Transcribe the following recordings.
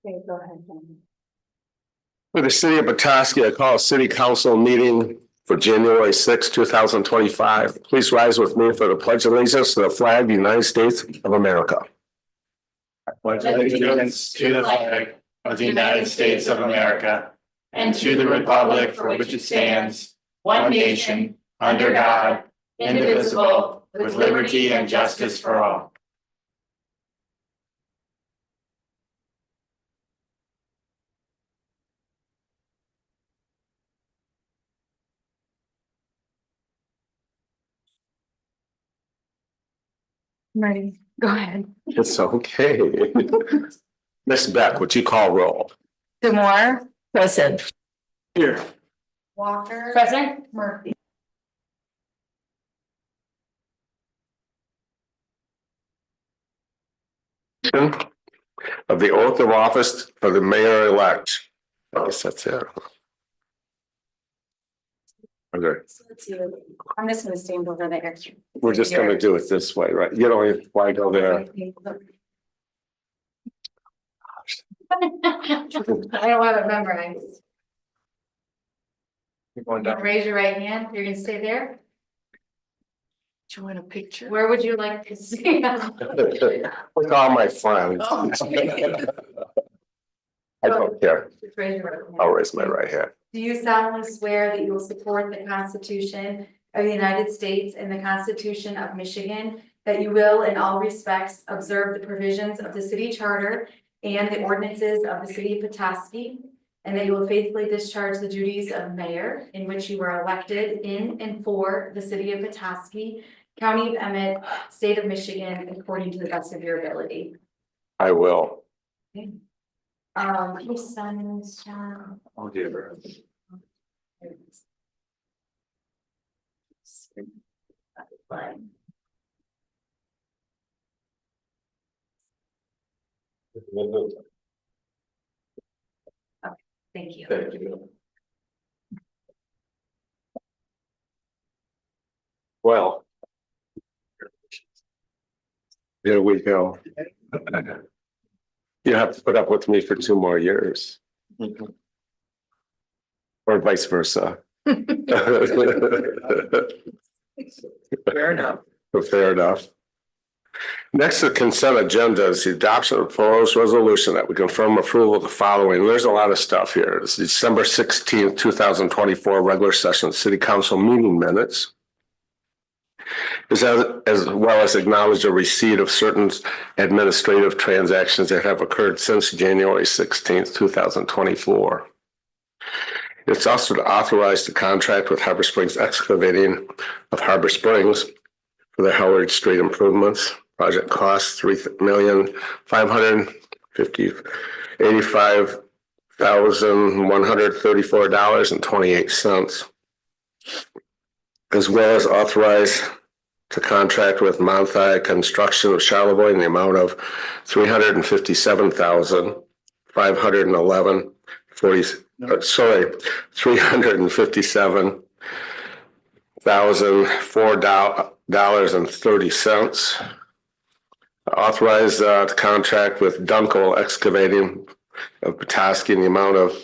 Okay, go ahead, John. For the city of Petoskey, I call a city council meeting for January 6, 2025. Please rise with me for the pledge of allegiance to the flag of the United States of America. I pledge allegiance to the flag of the United States of America and to the republic for which it stands, one nation, under God, indivisible, with liberty and justice for all. I'm ready. Go ahead. It's okay. Miss Beck, would you call roll? Demore. Present. Here. Walker. Present. Murphy. Of the oath of office for the mayor-elect. I guess that's it. Okay, So let's see. I'm just gonna stand over there. we're just gonna do it this way, right? You don't, why go there? I don't have it memorized. You're going down. Raise your right hand. You're gonna stay there. Do you want a picture? Where would you like to see? With all my friends. Oh. I don't care. Just raise your right hand. I'll raise my right hand. Do you solemnly swear that you will support the Constitution of the United States and the Constitution of Michigan, that you will in all respects observe the provisions of the city charter and the ordinances of the city of Petoskey, and that you will faithfully discharge the duties of mayor in which you were elected in and for the city of Petoskey, county of Emmett, state of Michigan, according to the best of your ability? I will. Whose son is John? I'll give her. Thank you. Thank you. Well. Here we go. You have to put up with me for 2 more years. Or vice versa. Fair enough. Fair enough. Next, the consent agenda is the adoption of proposed resolution that we confirm approval of the following. There's a lot of stuff here. It's December 16th, 2024 regular session city council meeting minutes. As well as acknowledge the receipt of certain administrative transactions that have occurred since January 16th, 2024. It's also to authorize the contract with Harbor Springs Excavating of Harbor Springs for the Howard Street improvements. Project cost $3,585,134.28, as well as authorize to contract with Monthai Construction of Charlevoix in the amount of $357,004.30. Authorize to contract with Dunkel Excavating of Petoskey in the amount of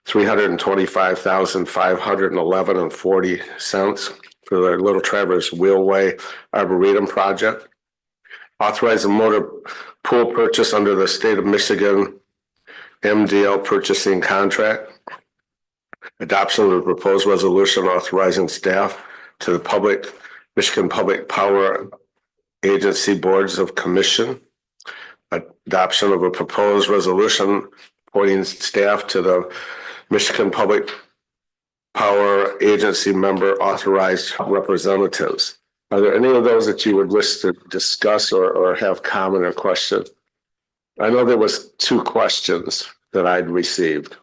$325,511.40 for the Little Traverse Wheelway Arboretum project. Authorize a motor pool purchase under the state of Michigan MDL purchasing contract. Adoption of the proposed resolution authorizing staff to the Michigan Public Power Agency Boards of Commission. Adoption of a proposed resolution appointing staff to the Michigan Public Power Agency member authorized representatives. Are there any of those that you would wish to discuss or have comment or question? I know there was 2 questions that I'd received.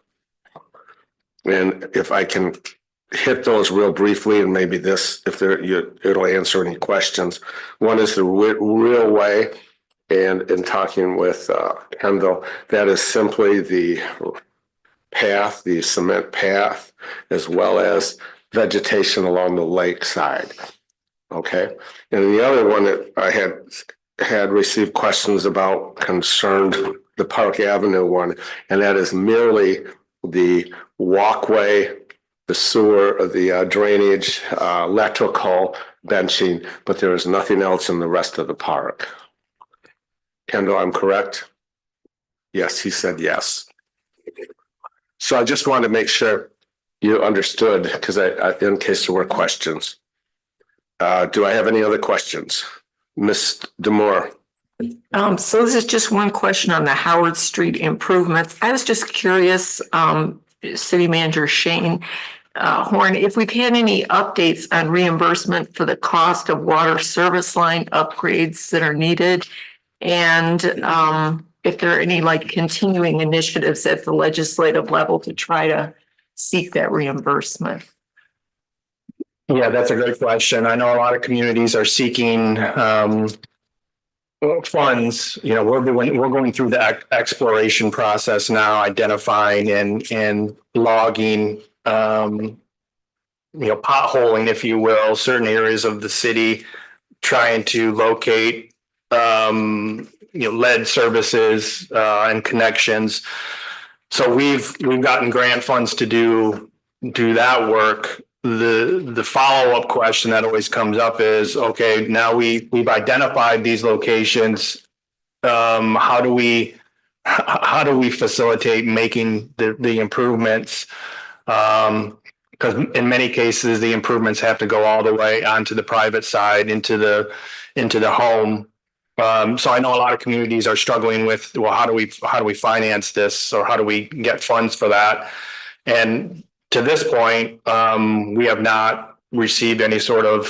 And if I can hit those real briefly, and maybe this, if it'll answer any questions. One is the real way, and in talking with Kendall, that is simply the path, the cement path, as well as vegetation along the lake side. Okay. And the other one that I had received questions about concerned the Park Avenue one, and that is merely the walkway, the sewer, the drainage, electrical, benching, but there is nothing else in the rest of the park. Kendall, I'm correct? Yes, he said yes. So I just wanted to make sure you understood, because in case there were questions. Do I have any other questions? Ms. Demore? So this is just one question on the Howard Street improvements. I was just curious, City Manager Shane Horn, if we've had any updates on reimbursement for the cost of water service line upgrades that are needed, and if there are any like continuing initiatives at the legislative level to try to seek that reimbursement. Yeah, that's a great question. I know a lot of communities are seeking funds. You know, we're going through the exploration process now, identifying and logging, potholing, if you will, certain areas of the city, trying to locate, lead services and connections. So we've gotten grant funds to do that work. The follow-up question that always comes up is, okay, now we've identified these locations. How do we facilitate making the improvements? Because in many cases, the improvements have to go all the way onto the private side, into the home. So I know a lot of communities are struggling with, well, how do we finance this, or how do we get funds for that? And to this point, we have not received any sort of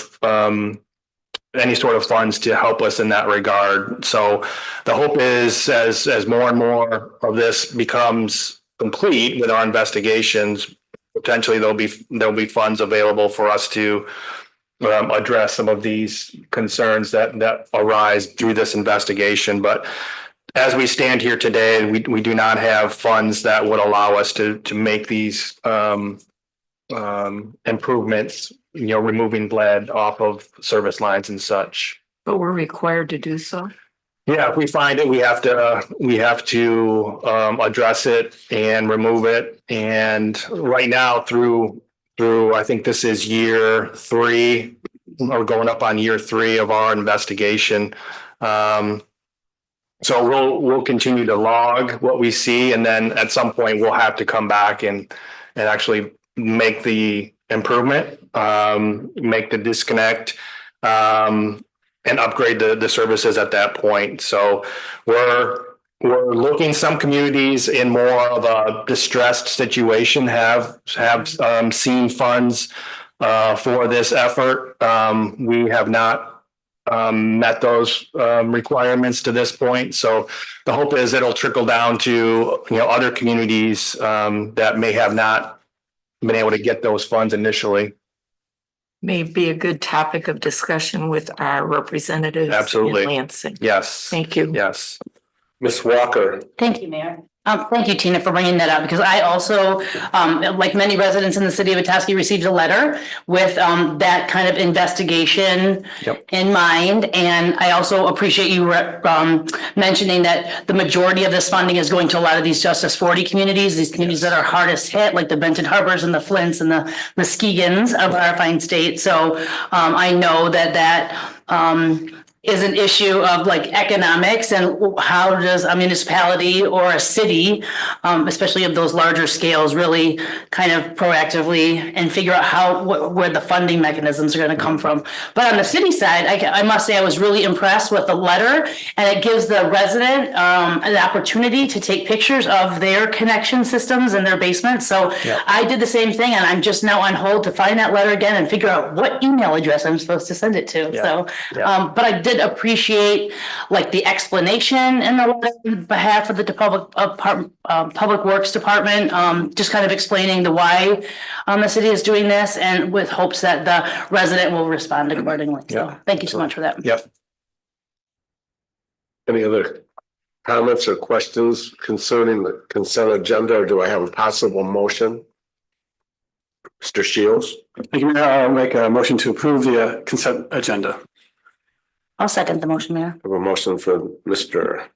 funds to help us in that regard. So the hope is, as more and more of this becomes complete with our investigations, potentially there'll be funds available for us to address some of these concerns that arise through this investigation. But as we stand here today, we do not have funds that would allow us to make these improvements, removing lead off of service lines and such. But we're required to do so. Yeah, if we find it, we have to address it and remove it. And right now, through I think this is year 3, or going up on year 3 of our investigation. So we'll continue to log what we see, and then at some point we'll have to come back and actually make the improvement, make the disconnect, and upgrade the services at that point. So we're looking, some communities in more of a distressed situation have seen funds for this effort. We have not met those requirements to this point. So the hope is it'll trickle down to other communities that may have not been able to get those funds initially. May be a good topic of discussion with our representatives. Absolutely. In Lansing. Yes. Thank you. Yes. Ms. Walker? Thank you, Mayor. Thank you, Tina, for bringing that up, because I also, like many residents in the city of Petoskey, received a letter with that kind of investigation in mind. And I also appreciate you mentioning that the majority of this funding is going to a lot of these Justice 40 communities, these communities that are hardest hit, like the Benton Harbors and the Flints and the Muskegons of our fine state. So I know that is an issue of like economics, and how does a municipality or a city, especially of those larger scales, really kind of proactively and figure out where the funding mechanisms are going to come from. But on the city side, I must say I was really impressed with the letter, and it gives the resident an opportunity to take pictures of their connection systems in their basement. So I did the same thing, and I'm just now on hold to find that letter again and figure out what email address I'm supposed to send it to. But I did appreciate like the explanation in the letter on behalf of the Public Works Department, just kind of explaining the why the city is doing this, and with hopes that the resident will respond accordingly. So thank you so much for that. Yep. Any other comments or questions concerning the consent agenda, or do I have a possible motion? Mr. Shields? Thank you, Mayor. I'll make a motion to approve the consent agenda. I'll second the motion, Mayor. I have a motion for Mr.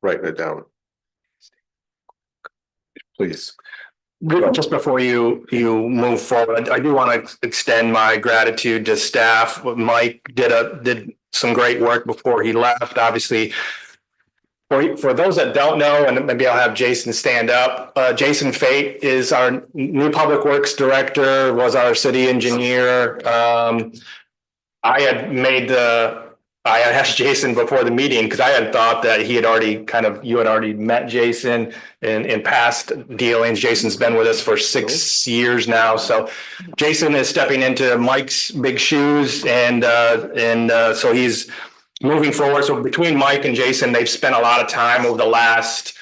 writing it down. Please. Just before you move forward, I do want to extend my gratitude to staff. Mike did some great work before he left, obviously. For those that don't know, and maybe I'll have Jason stand up, Jason Fate is our new Public Works Director, was our city engineer. I had asked Jason before the meeting because I had thought that you had already met Jason in past dealings. Jason's been with us for 6 years now. So Jason is stepping into Mike's big shoes and so he's moving forward. So between Mike and Jason, they've spent a lot of time over the last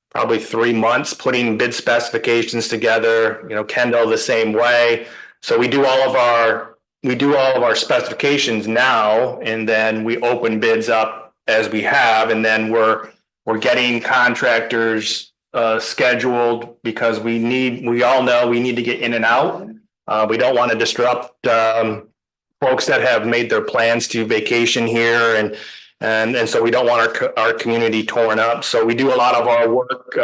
probably 3 months putting bid specifications together, Kendall the same way. So we do all of our specifications now, and then we open bids up as we have, and then we're getting contractors scheduled because we all know we need to get in and out. We don't want to disrupt folks that have made their plans to vacation here, and so we don't want our community torn up. So we do a lot of our work,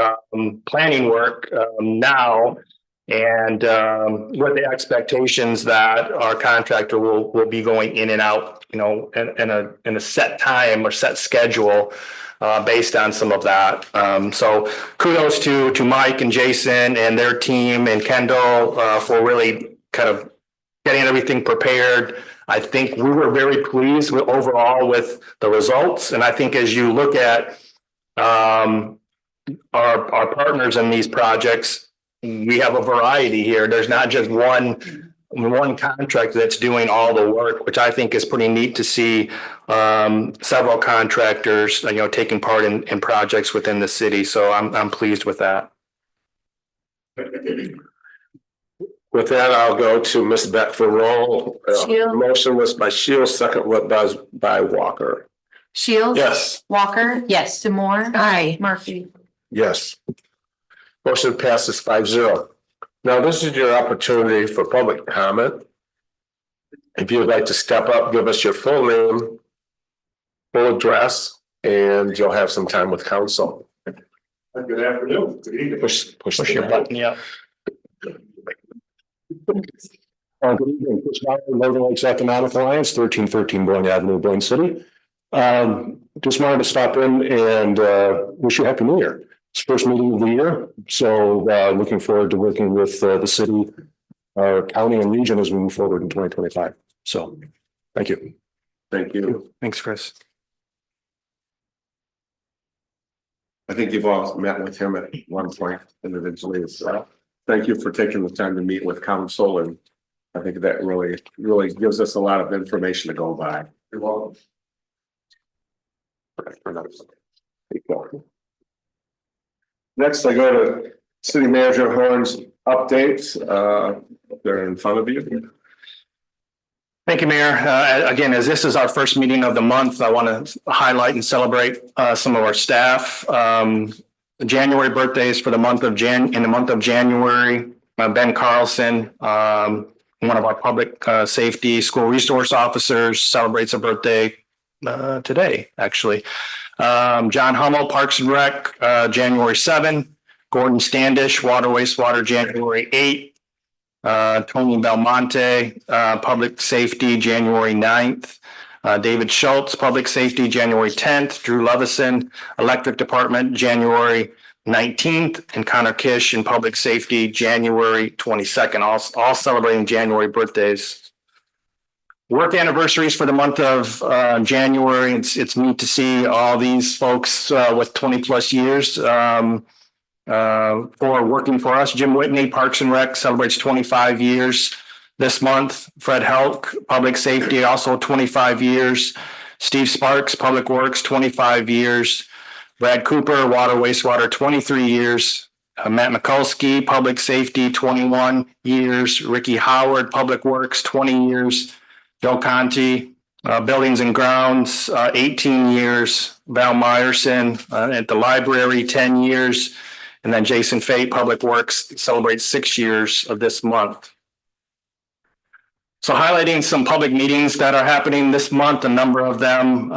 planning work now. And with the expectations that our contractor will be going in and out, in a set time or set schedule based on some of that. So kudos to Mike and Jason and their team and Kendall for really kind of getting everything prepared. I think we were very pleased overall with the results. And I think as you look at our partners in these projects, we have a variety here. There's not just one contractor that's doing all the work, which I think is pretty neat to see. Several contractors, taking part in projects within the city. So I'm pleased with that. With that, I'll go to Ms. Beckford roll. Shields. Motion was by Shields, second was by Walker. Shields. Yes. Walker. Yes. Demore. Aye. Murphy. Yes. Motion passes 5-0. Now, this is your opportunity for public comment. If you would like to step up, give us your full name, full address, and you'll have some time with council. Good afternoon. Good evening. Push Your button, yeah. Good evening. Chris Bauer, Northern Lakes Economic Alliance, 1313 Boyne Avenue, Boyne City. Just wanted to stop in and wish you a happy new year. It's first meeting of the year, so looking forward to working with the city, our county and region as we move forward in 2025. So, thank you. Thank you. Thanks, Chris. I think you've all met with him at one point individually. So thank you for taking the time to meet with council, and I think that really gives us a lot of information to go by. You're welcome. Next, I go to City Manager Horn's updates. They're in front of you. Thank you, Mayor. Again, as this is our first meeting of the month, I want to highlight and celebrate some of our staff. January birthdays for the month of January. Ben Carlson, one of our public safety school resource officers, celebrates a birthday today, actually. John Hummel, Parks and Rec, January 7. Gordon Standish, Water Wastewater, January 8. Tony Belmonte, Public Safety, January 9th. David Schultz, Public Safety, January 10th. Drew Levison, Electric Department, January 19th. And Connor Kish in Public Safety, January 22nd. All celebrating January birthdays. Work anniversaries for the month of January. It's neat to see all these folks with 20 plus years for working for us. Jim Whitney, Parks and Rec, celebrates 25 years this month. Fred Helk, Public Safety, also 25 years. Steve Sparks, Public Works, 25 years. Brad Cooper, Water Wastewater, 23 years. Matt Mikulski, Public Safety, 21 years. Ricky Howard, Public Works, 20 years. Joe Conti, Buildings and Grounds, 18 years. Val Meyerson at the library, 10 years. And then Jason Fate, Public Works, celebrates 6 years of this month. So highlighting some public meetings that are happening this month, a number of them.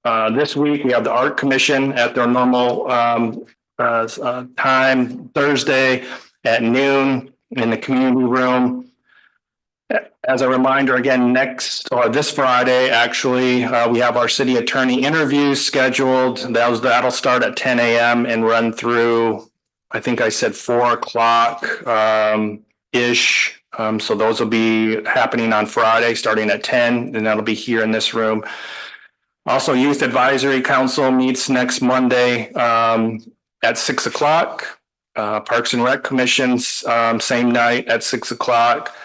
This week, we have the Art Commission at their normal time, Thursday at noon in the community room. As a reminder, again, this Friday, actually, we have our city attorney interviews scheduled. That'll start at 10 a.m. and run through, I think I said 4 o'clock ish. So those will be happening on Friday, starting at 10, and that'll be here in this room. Also, Youth Advisory Council meets next Monday at 6 o'clock. Parks and Rec Commissions, same night at 6 o'clock.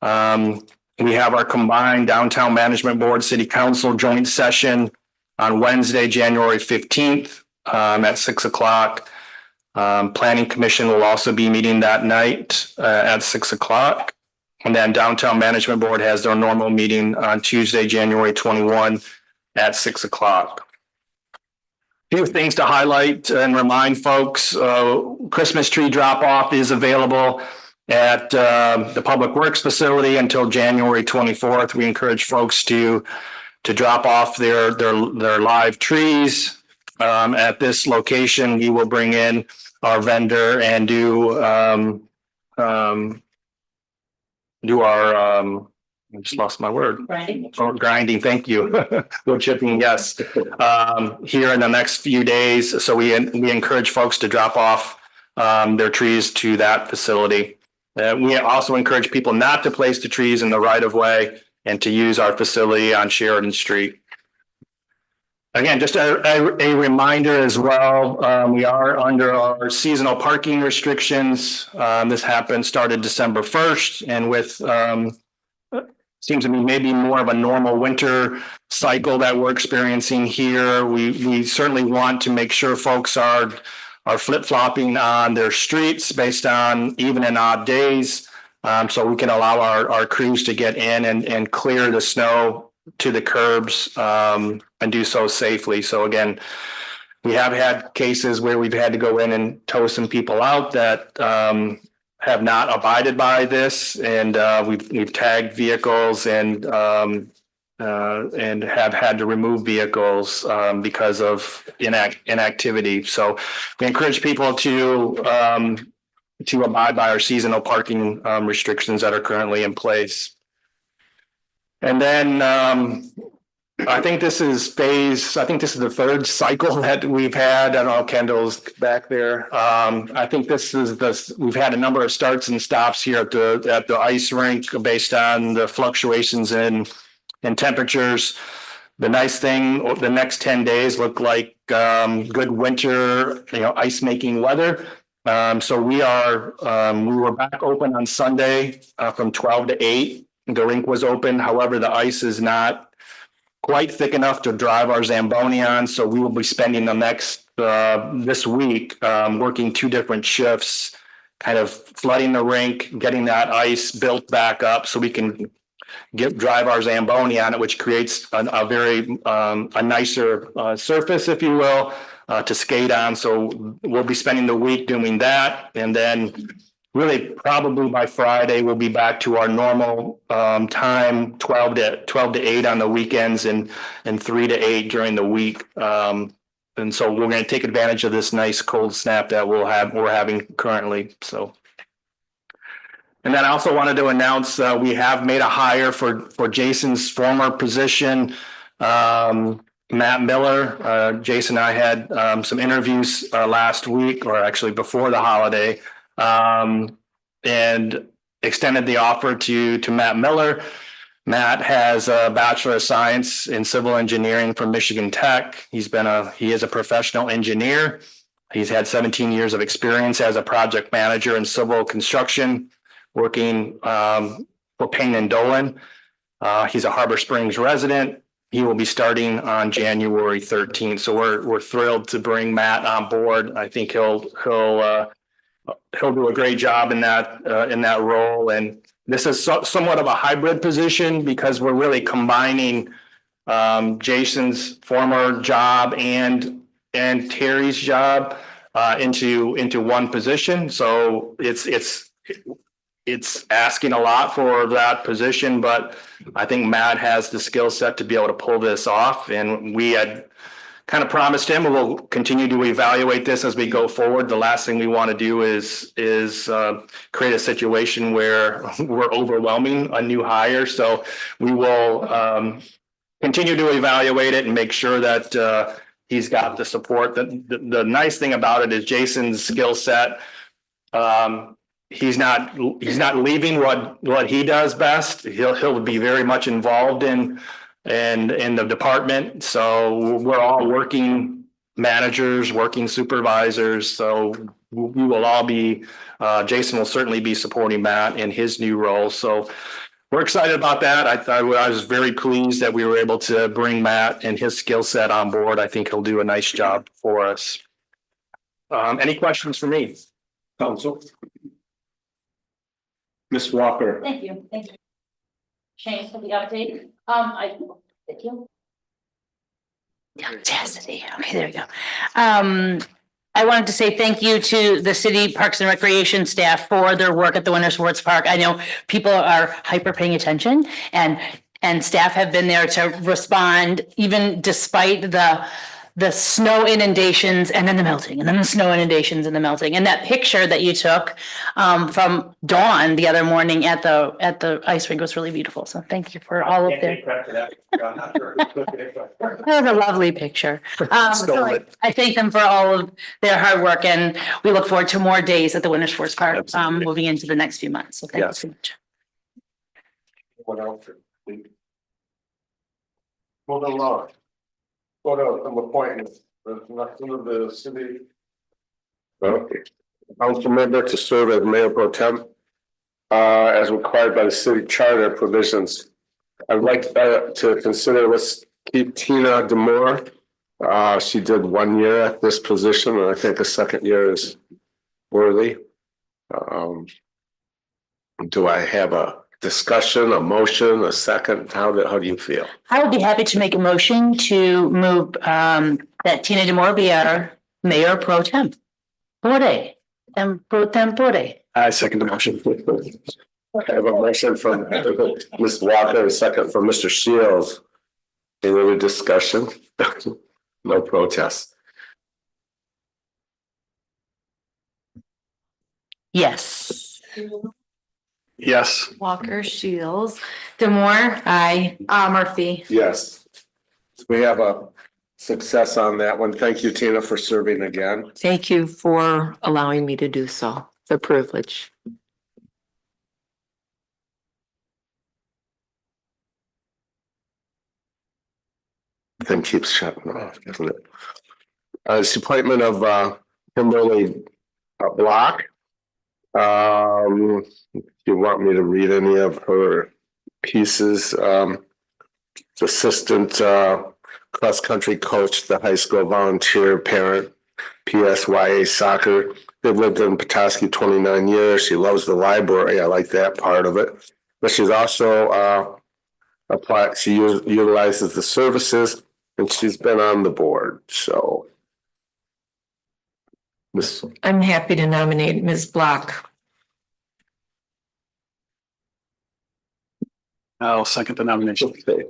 We have our combined Downtown Management Board City Council joint session on Wednesday, January 15th at 6 o'clock. Planning Commission will also be meeting that night at 6 o'clock. And then Downtown Management Board has their normal meeting on Tuesday, January 21 at 6 o'clock. Few things to highlight and remind folks, Christmas tree drop off is available at the Public Works facility until January 24th. We encourage folks to drop off their live trees at this location. We will bring in our vendor and do our I just lost my word. Grinding. Oh, grinding, thank you. Wood chipping, yes. Here in the next few days. So we encourage folks to drop off their trees to that facility. We also encourage people not to place the trees in the right of way and to use our facility on Sheridan Street. Again, just a reminder as well, we are under our seasonal parking restrictions. This started December 1st, and with seems to be maybe more of a normal winter cycle that we're experiencing here. We certainly want to make sure folks are flip-flopping on their streets based on even and odd days, so we can allow our crews to get in and clear the snow to the curbs and do so safely. So again, we have had cases where we've had to go in and tow some people out that have not abided by this, and we've tagged vehicles and have had to remove vehicles because of inactivity. So we encourage people to abide by our seasonal parking restrictions that are currently in place. And then I think this is the third cycle that we've had. I don't know, Kendall's back there. I think we've had a number of starts and stops here at the ice rink based on the fluctuations in temperatures. The nice thing, the next 10 days look like good winter, ice making weather. So we were back open on Sunday from 12 to 8. The rink was open. However, the ice is not quite thick enough to drive our Zamboni on. So we will be spending this week working 2 different shifts, kind of flooding the rink, getting that ice built back up so we can drive our Zamboni on it, which creates a very nicer surface, if you will, to skate on. So we'll be spending the week doing that, and then really probably by Friday we'll be back to our normal time, 12 to 8 on the weekends and 3 to 8 during the week. And so we're going to take advantage of this nice cold snap that we're having currently. So. And then I also wanted to announce we have made a hire for Jason's former position, Matt Miller. Jason and I had some interviews last week, or actually before the holiday, and extended the offer to Matt Miller. Matt has a Bachelor of Science in Civil Engineering from Michigan Tech. He is a professional engineer. He's had 17 years of experience as a project manager in civil construction, working for Payne and Dolan. He's a Harbor Springs resident. He will be starting on January 13th. So we're thrilled to bring Matt on board. I think he'll do a great job in that role. And this is somewhat of a hybrid position because we're really combining Jason's former job and Terry's job into one position. So it's asking a lot for that position, but I think Matt has the skill set to be able to pull this off. And we had kind of promised him, we'll continue to evaluate this as we go forward. The last thing we want to do is create a situation where we're overwhelming a new hire. So we will continue to evaluate it and make sure that he's got the support. The nice thing about it is Jason's skill set. He's not leaving what he does best. He'll be very much involved in the department. So we're all working managers, working supervisors. So we will all be, Jason will certainly be supporting Matt in his new role. So we're excited about that. I was very pleased that we were able to bring Matt and his skill set on board. I think he'll do a nice job for us. Any questions for me? Council. Ms. Walker. Thank you. Shane, for the update. Thank you. Chastity. Okay, there we go. I wanted to say thank you to the city Parks and Recreation staff for their work at the Winter Sports Park. I know people are hyper paying attention and staff have been there to respond even despite the snow inundations and then the melting and then the snow inundations and the melting. And that picture that you took from Dawn the other morning at the ice rink was really beautiful. So thank you for all of their. That was a lovely picture. So I thank them for all of their hard work and we look forward to more days at the Winter Sports Park moving into the next few months. So thank you so much. What else? Moving along. Go to some appointments. There's nothing of the city. Okay. Council member to serve as mayor pro tem. As required by the city charter provisions. I'd like to consider, let's keep Tina Demore. She did 1 year at this position and I think the second year is worthy. Do I have a discussion, a motion, a second? How do you feel? I would be happy to make a motion to move that Tina Demore be our mayor pro tempore. Pro tempore. I second the motion. I have a motion from Ms. Walker, a second from Mr. Shields. Any other discussion? No protest. Yes. Yes. Walker, Shields, Demore. Aye. Murphy. Yes. We have a success on that one. Thank you, Tina, for serving again. Thank you for allowing me to do so. It's a privilege. Thing keeps shutting off, doesn't it? It's the appointment of Kimberly Block. If you want me to read any of her pieces, assistant cross-country coach, the high school volunteer parent, PSYA soccer. They've lived in Petoskey 29 years. She loves the library. I like that part of it. But she's also she utilizes the services and she's been on the board. So I'm happy to nominate Ms. Block. I'll second the nomination. okay.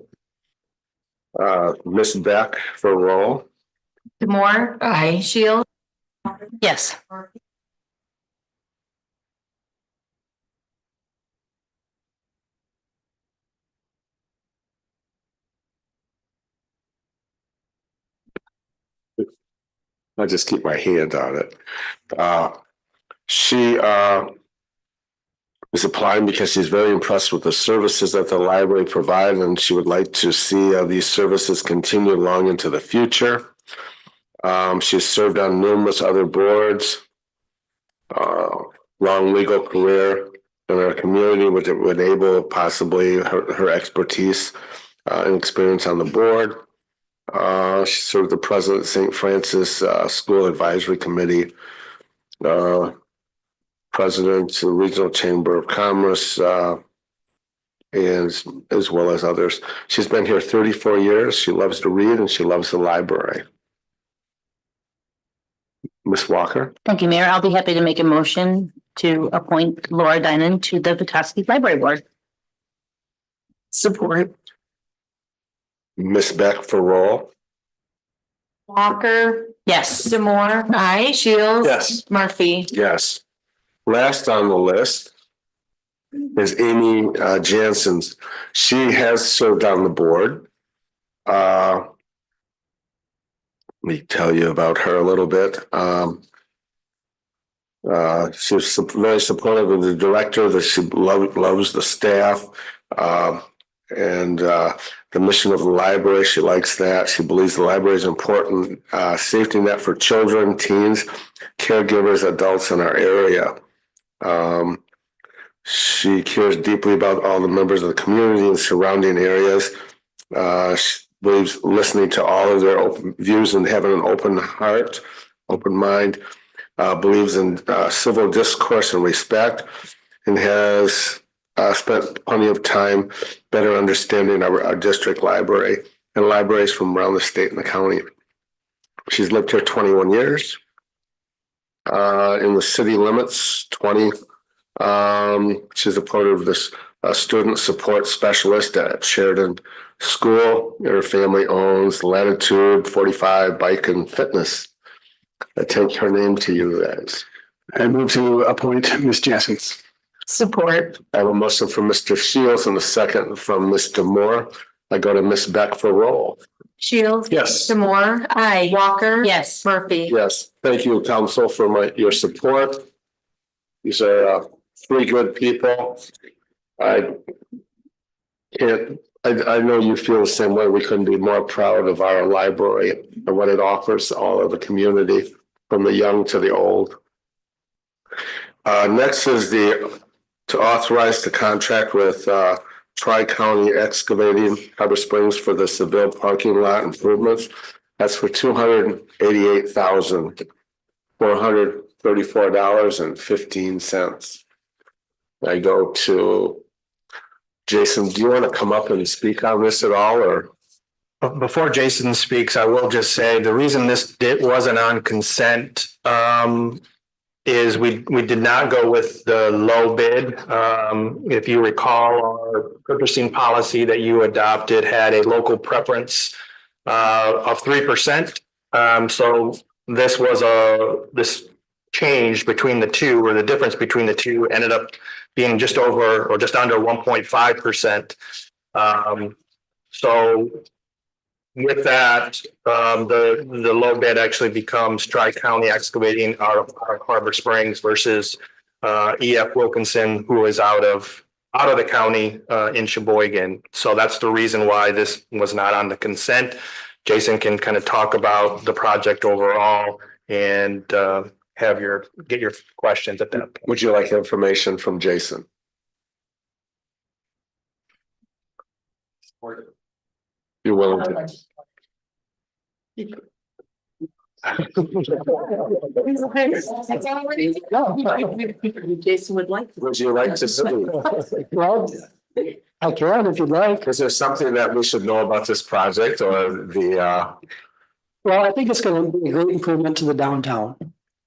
Ms. Beck for role. Demore. Aye. Shields. Yes. I just keep my hand on it. She is applying because she's very impressed with the services that the library provide, and she would like to see these services continue long into the future. She's served on numerous other boards, long legal career in our community, which would enable possibly her expertise and experience on the board. She served the president of St. Francis School Advisory Committee, president of the Regional Chamber of Commerce, and as well as others. She's been here 34 years. She loves to read and she loves the library. Ms. Walker? Thank you, Mayor. I'll be happy to make a motion to appoint Laura Dinan to the Petoskey Library Board. Support. Ms. Beck for role. Walker, Yes. Demore. Aye. Shields. Yes. Murphy. Yes. Last on the list is Amy Jansen. She has served on the board. Let me tell you about her a little bit. She's very supportive of the director, that she loves the staff. And the mission of the library, she likes that. She believes the library is important safety net for children, teens, caregivers, adults in our area. She cares deeply about all the members of the community and surrounding areas. She believes listening to all of their open views and having an open heart, open mind. Believes in civil discourse and respect, and has spent plenty of time better understanding our district library and libraries from around the state and the county. She's lived here 21 years. In the city limits, 20. She's a part of this student support specialist at Sheridan School. Her family owns Latitude 45 Bike and Fitness. I take her name to you guys. I move to appoint Ms. Jansen. Support. I have a motion from Mr. Shields and a second from Mr. Moore. I go to Ms. Beck for roll. Shields. Yes. Demore. Aye. Walker. Yes. Murphy. Yes, thank you, council, for your support. These are three good people. I know you feel the same way. We couldn't be more proud of our library and what it offers all of the community, from the young to the old. Next is to authorize the contract with Tri-County Excavating Harbor Springs for the Seville parking lot improvements. That's for $288,434.15. I go to Jason. Do you want to come up and speak on this at all, or? Before Jason speaks, I will just say the reason this wasn't on consent is we did not go with the low bid. If you recall, our purchasing policy that you adopted had a local preference of 3%. So this was this change between the two, or the difference between the two, ended up being just over or just under 1.5%. So with that, the low bid actually becomes Tri-County Excavating out of Harbor Springs versus EF Wilkinson, who is out of the county in Sheboygan. So that's the reason why this was not on the consent. Jason can kind of talk about the project overall and get your questions at that point. Would you like information from Jason? You're willing to. Jason would like. Would you like to see? Well, I can if you'd like. Is there something that we should know about this project, or the? Well, I think it's going to be a great improvement to the downtown.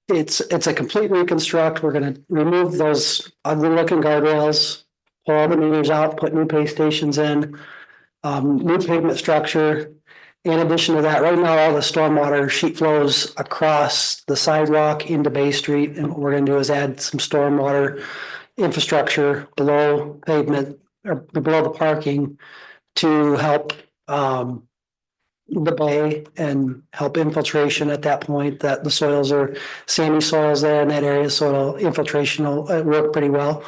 It's a complete reconstruct. We're going to remove those ugly looking guardrails, pull all the meters out, put new pay stations in, new pavement structure. In addition to that, right now, all the stormwater sheet flows across the sidewalk into Bay Street. And what we're going to do is add some stormwater infrastructure below pavement or below the parking to help the bay and help infiltration at that point. That the soils are sandy soils there in that area, soil infiltration will work pretty well.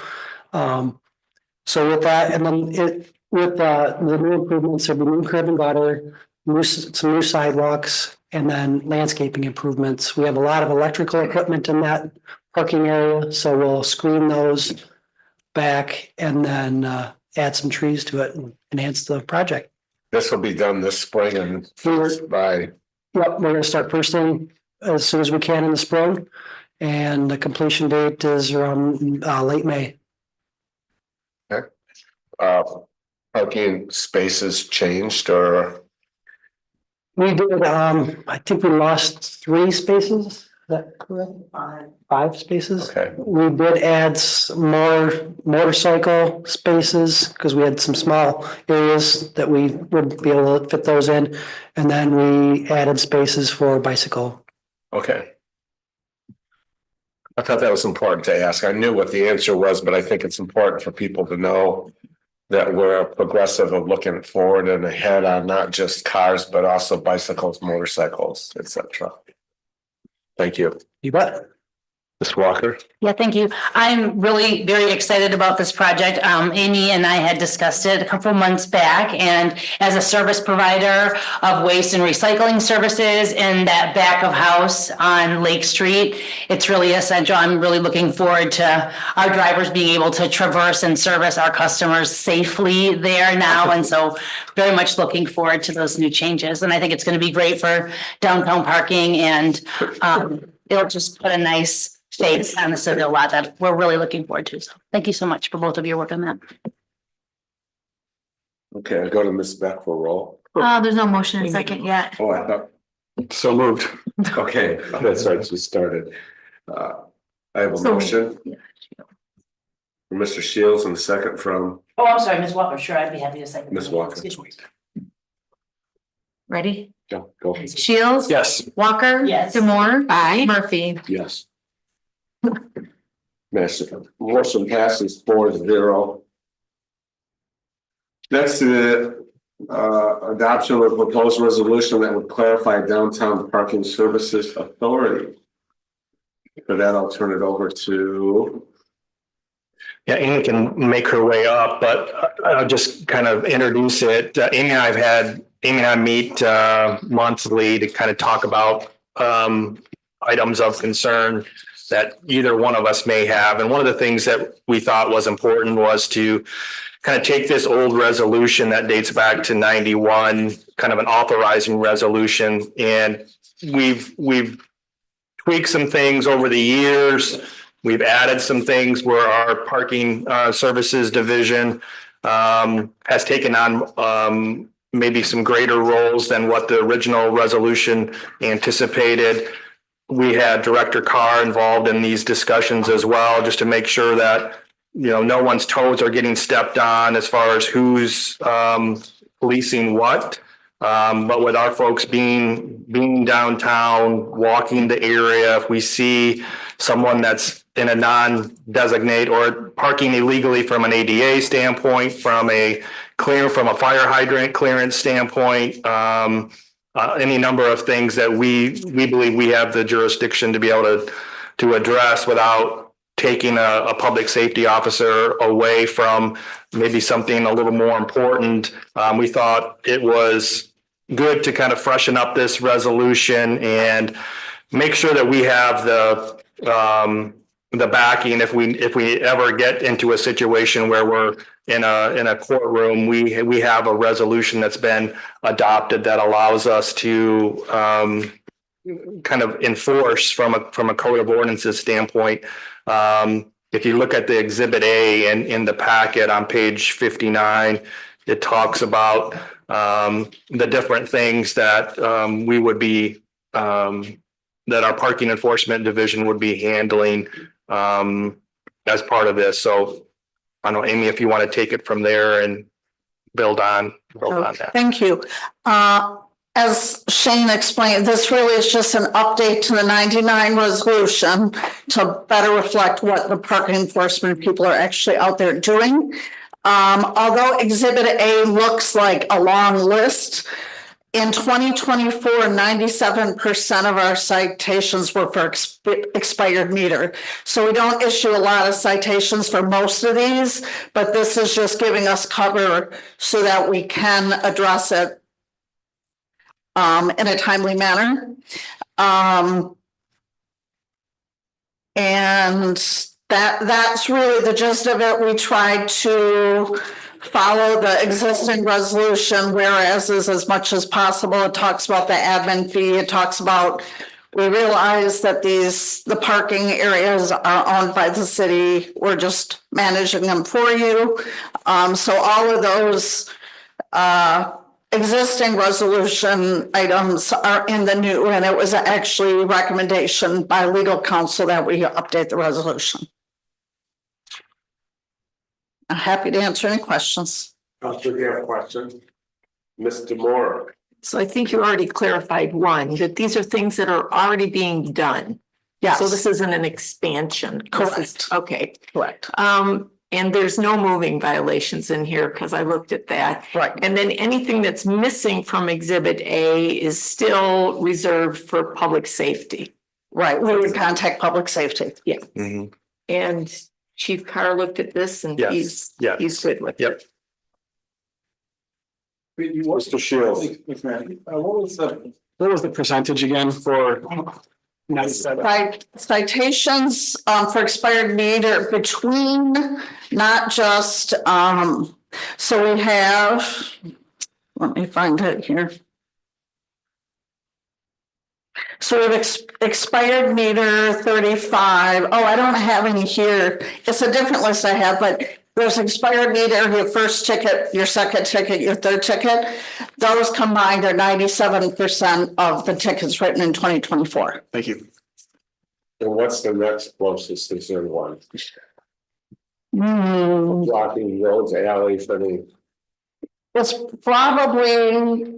So with that, and then with the new improvements, there'll be new curb and gutter, some new sidewalks, and then landscaping improvements. We have a lot of electrical equipment in that parking area, so we'll screen those back and then add some trees to it and enhance the project. This will be done this spring and by. Yep, we're gonna start first thing as soon as we can in the spring, and the completion date is around late May. Parking spaces changed, or? We did, I think we lost 3 spaces that correct? 5 spaces. Okay. We did add more motorcycle spaces because we had some small areas that we would be able to fit those in. And then we added spaces for bicycle. Okay. I thought that was important to ask. I knew what the answer was, but I think it's important for people to know that we're progressive of looking forward and ahead on not just cars, but also bicycles, motorcycles, etc. Thank you. You bet. Ms. Walker? Yeah, thank you. I'm really very excited about this project. Amy and I had discussed it a couple months back, and as a service provider of waste and recycling services in that back of house on Lake Street, it's really essential. I'm really looking forward to our drivers being able to traverse and service our customers safely there now. And so very much looking forward to those new changes. And I think it's going to be great for downtown parking, and it'll just put a nice face on the city lot that we're really looking forward to. So thank you so much for both of your work on that. Okay, I'll go to Ms. Beck for a roll. There's no motion in second yet. Oh, I thought. So moved. Okay, that's right, we started. I have a So- motion. From Mr. Shields and a second from Oh, I'm sorry, Ms. Walker. Sure, I'd be happy to second. Ms. Walker. Excuse me. Ready? Go. Shields. Yes. Walker. Yes. Demore. Aye. Murphy. Yes. Motion passes 4-0. Next, the adoption of a proposed resolution that would clarify downtown parking services authority. For that, I'll turn it over to. Yeah, Amy can make her way up, but I'll just kind of introduce it. Amy and I meet monthly to kind of talk about items of concern that either one of us may have. And one of the things that we thought was important was to kind of take this old resolution that dates back to 91, kind of an authorizing resolution. And we've tweaked some things over the years. We've added some things where our parking services division has taken on maybe some greater roles than what the original resolution anticipated. We had Director Carr involved in these discussions as well, just to make sure that, no one's toes are getting stepped on as far as who's policing what. But with our folks being downtown, walking the area, if we see someone that's in a non-designate or parking illegally from an ADA standpoint, from a fire hydrant clearance standpoint, any number of things that we believe we have the jurisdiction to be able to address without taking a public safety officer away from maybe something a little more important. We thought it was good to kind of freshen up this resolution and make sure that we have the backing if we ever get into a situation where we're in a courtroom. We have a resolution that's been adopted that allows us to kind of enforce from a code of ordinances standpoint. If you look at the Exhibit A in the packet on page 59, it talks about the different things that we would be that our parking enforcement division would be handling as part of this. So I don't know, Amy, if you want to take it from there and build on that. Thank you. As Shane explained, this really is just an update to the 99 resolution to better reflect what the parking enforcement people are actually out there doing. Although Exhibit A looks like a long list, in 2024, 97% of our citations were for expired meter. So we don't issue a lot of citations for most of these, but this is just giving us cover so that we can address it in a timely manner. And that's really the gist of it. We tried to follow the existing resolution, whereas is as much as possible. It talks about the admin fee. It talks about, we realize that the parking areas are owned by the city. We're just managing them for you. So all of those existing resolution items are in the new, and it was actually a recommendation by legal counsel that we update the resolution. I'm happy to answer any questions. Counselor, do you have a question? Mr. Moore? So I think you already clarified one, that these are things that are already being done. Yes. So this isn't an expansion. This is- Correct. Okay. Correct. And there's no moving violations in here because I looked at that. Right. And then anything that's missing from Exhibit A is still reserved for public safety. Right. We would contact public safety. And Chief Carr looked at this and Yes, yes. he's good with it. Yep. Mr. Shields? What was the percentage again for 97? Citations for expired meter between, not just, so we have, let me find it here. So we have expired meter 35. Oh, I don't have any here. It's a different list I have, but there's expired meter, your first ticket, your second ticket, your third ticket. Those combined are 97% of the tickets written in 2024. Thank you. And what's the next closest concern one? Hmm. Blocking roads, alleys, any? It's probably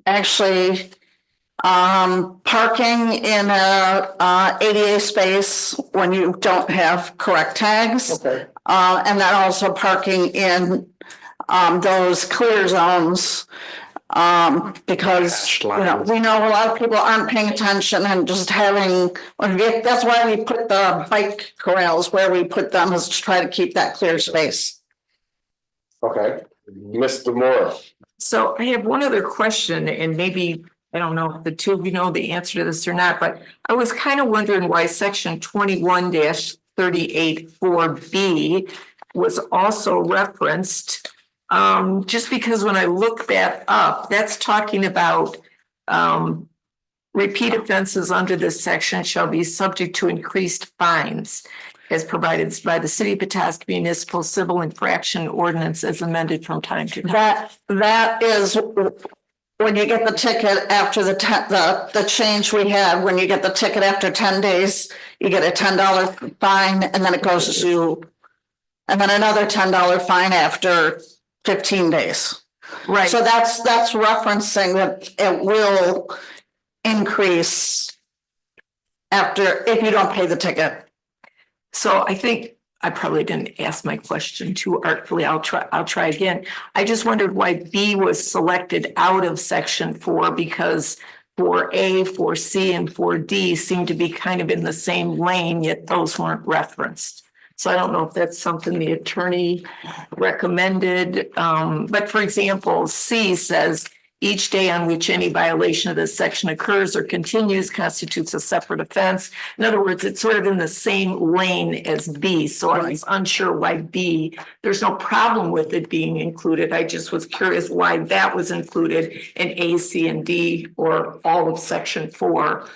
actually parking in a ADA space when you don't have correct tags. Okay. And then also parking in those clear zones. Because, we know a lot of people aren't paying attention and just having, that's why we put the bike corrals where we put them, is to try to keep that clear space. Okay, Mr. Moore? So I have one other question, and maybe, I don't know if the two of you know the answer to this or not, but I was kind of wondering why section 21-38(4)B was also referenced. Just because when I look that up, that's talking about repeat offenses under this section shall be subject to increased fines as provided by the City of Petoskey Municipal Civil Infraction Ordinance as amended from time to time. That is when you get the ticket after the change we had, when you get the ticket after 10 days, you get a $10 fine, and then it goes to, and then another $10 fine after 15 days. Right. So that's referencing that it will increase if you don't pay the ticket. So I think I probably didn't ask my question too artfully. I'll try again. I just wondered why B was selected out of section 4, because 4A, 4C, and 4D seem to be kind of in the same lane, yet those weren't referenced. So I don't know if that's something the attorney recommended. But for example, C says each day on which any violation of this section occurs or continues constitutes a separate offense. In other words, it's sort of in the same lane as B. So I was unsure why B, there's no problem with it being included. I just was curious why that was included and A, C, and D, or all of section 4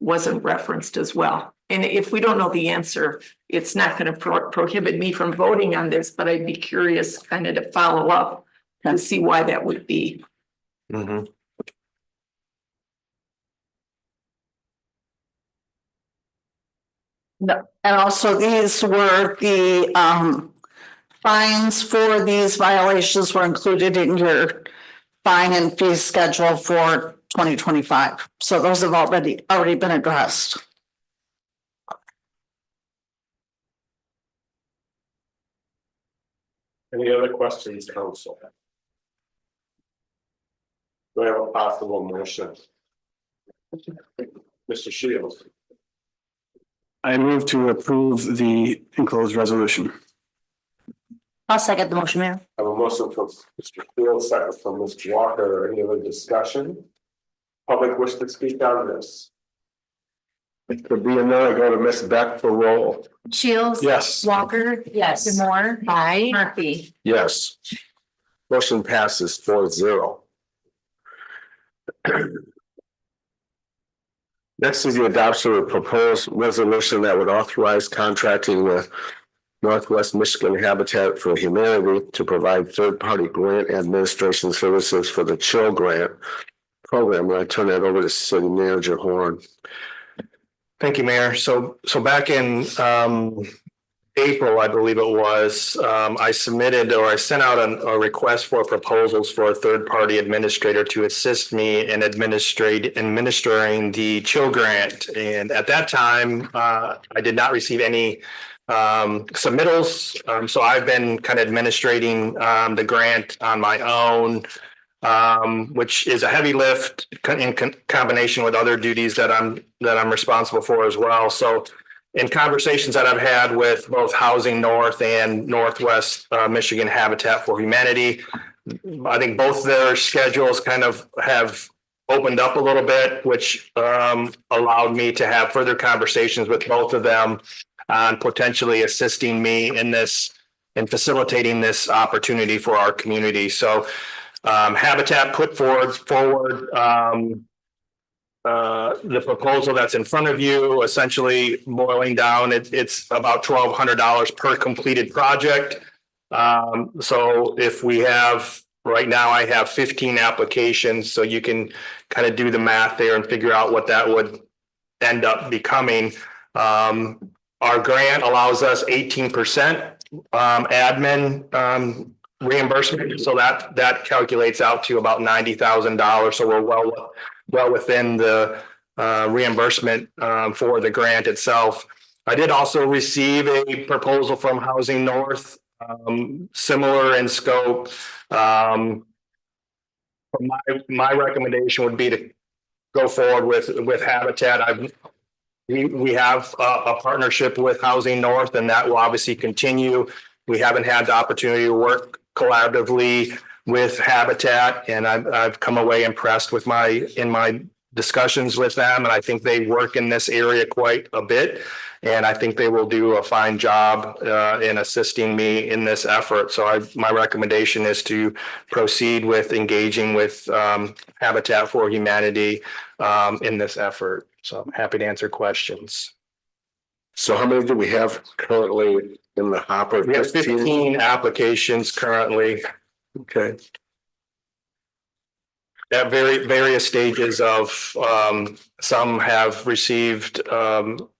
wasn't referenced as well. And if we don't know the answer, it's not going to prohibit me from voting on this, but I'd be curious kind of to follow up to see why that would be. Mm-hmm. No, and also these were the fines for these violations were included in your fine and fee schedule for 2025. So those have already been addressed. Any other questions, council? Do I have a possible motion? Mr. Shields? I move to approve the enclosed resolution. I'll second the motion, Mayor. I have a motion from Mr. Shields, second from Mr. Walker. Any other discussion? Public wish to speak on this? It could be another, go to Ms. Beck for roll. Shields. Yes. Walker. Yes. Moore. Aye. Murphy. Yes. Motion passes 4-0. Next is the adoption of a proposed resolution that would authorize contracting with Northwest Michigan Habitat for Humanity to provide third-party grant administration services for the Chill Grant program. And I turn that over to City Manager Horn. Thank you, Mayor. So back in April, I believe it was, I sent out a request for proposals for a third-party administrator to assist me in administering the Chill Grant. And at that time, I did not receive any submittals. So I've been kind of administrating the grant on my own, which is a heavy lift in combination with other duties that I'm responsible for as well. So in conversations that I've had with both Housing North and Northwest Michigan Habitat for Humanity, I think both their schedules kind of have opened up a little bit, which allowed me to have further conversations with both of them on potentially assisting me in facilitating this opportunity for our community. So Habitat put forward the proposal that's in front of you, essentially boiling down, it's about $1,200 per completed project. So if we have, right now I have 15 applications, so you can kind of do the math there and figure out what that would end up becoming. Our grant allows us 18% admin reimbursement, so that calculates out to about $90,000. So we're well within the reimbursement for the grant itself. I did also receive a proposal from Housing North, similar in scope. My recommendation would be to go forward with Habitat. We have a partnership with Housing North, and that will obviously continue. We haven't had the opportunity to work collaboratively with Habitat, and I've come away impressed with in my discussions with them, and I think they work in this area quite a bit, and I think they will do a fine job in assisting me in this effort. So my recommendation is to proceed with engaging with Habitat for Humanity in this effort. So I'm happy to answer questions. So how many do we have currently in the hopper? We have 15 applications currently. Okay. At various stages of, some have received,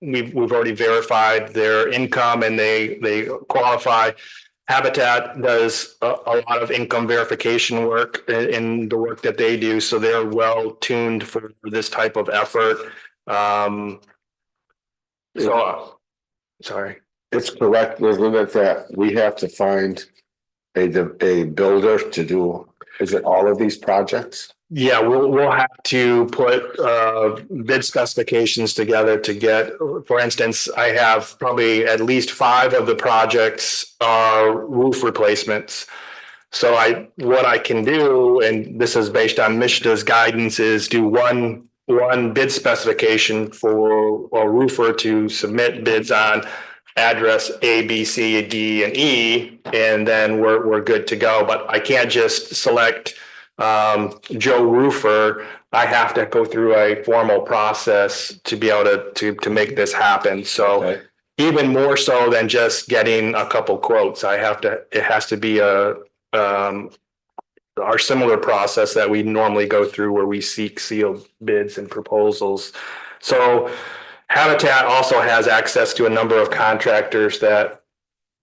we've already verified their income and they qualify. Habitat does a lot of income verification work in the work that they do, so they're well tuned for this type of effort. Sorry. It's correct, isn't it, that we have to find a builder to do, is it all of these projects? Yeah, we'll have to put bid specifications together to get, for instance, I have probably at least 5 of the projects are roof replacements. So what I can do, and this is based on MSHDA's guidance, is do one bid specification for a roofer to submit bids on address A, B, C, D, and E, and then we're good to go. But I can't just select Joe Roofer. I have to go through a formal process to be able to make this happen. So okay. Even more so than just getting a couple quotes, it has to be our similar process that we normally go through where we seek sealed bids and proposals. So Habitat also has access to a number of contractors that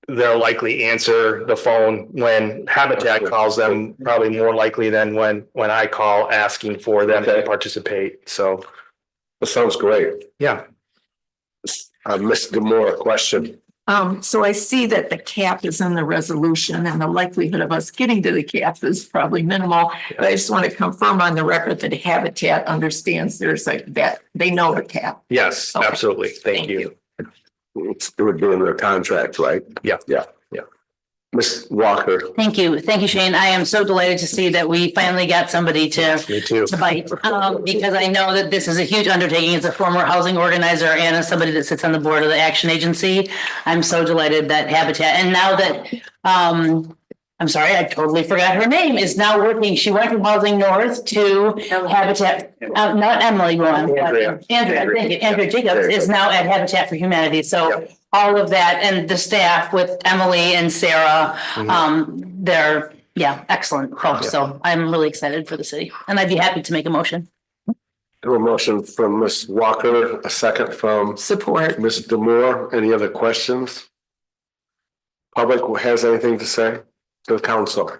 they'll likely answer the phone when Habitat calls them, probably more likely than when I call asking for them to participate. So that sounds great. Yeah. Mr. Moore, question. So I see that the cap is in the resolution and the likelihood of us getting to the cap is probably minimal. But I just want to confirm on the record that Habitat understands there's that they know the cap. Yes, okay. Absolutely. Thank you. It would be in their contract, right? Yeah. Ms. Walker. Thank you, Shane. I am so delighted to see that we finally got somebody to bite, because I know that this is a huge undertaking. As a former housing organizer and as somebody that sits on the board of the Action Agency, I'm so delighted that Habitat, and now that I'm sorry, I totally forgot her name, is now working. She went from Housing North to Habitat, not Emily Rowan. Andrea. Andrea, thank you. Andrea Jacobs is now at Habitat for Humanity. So all of that and the staff with Emily and Sarah, they're, excellent folks. So I'm really excited for the city and I'd be happy to make a motion. A motion from Ms. Walker, a second from Support. Ms. Demore. Any other questions? Public has anything to say to the council?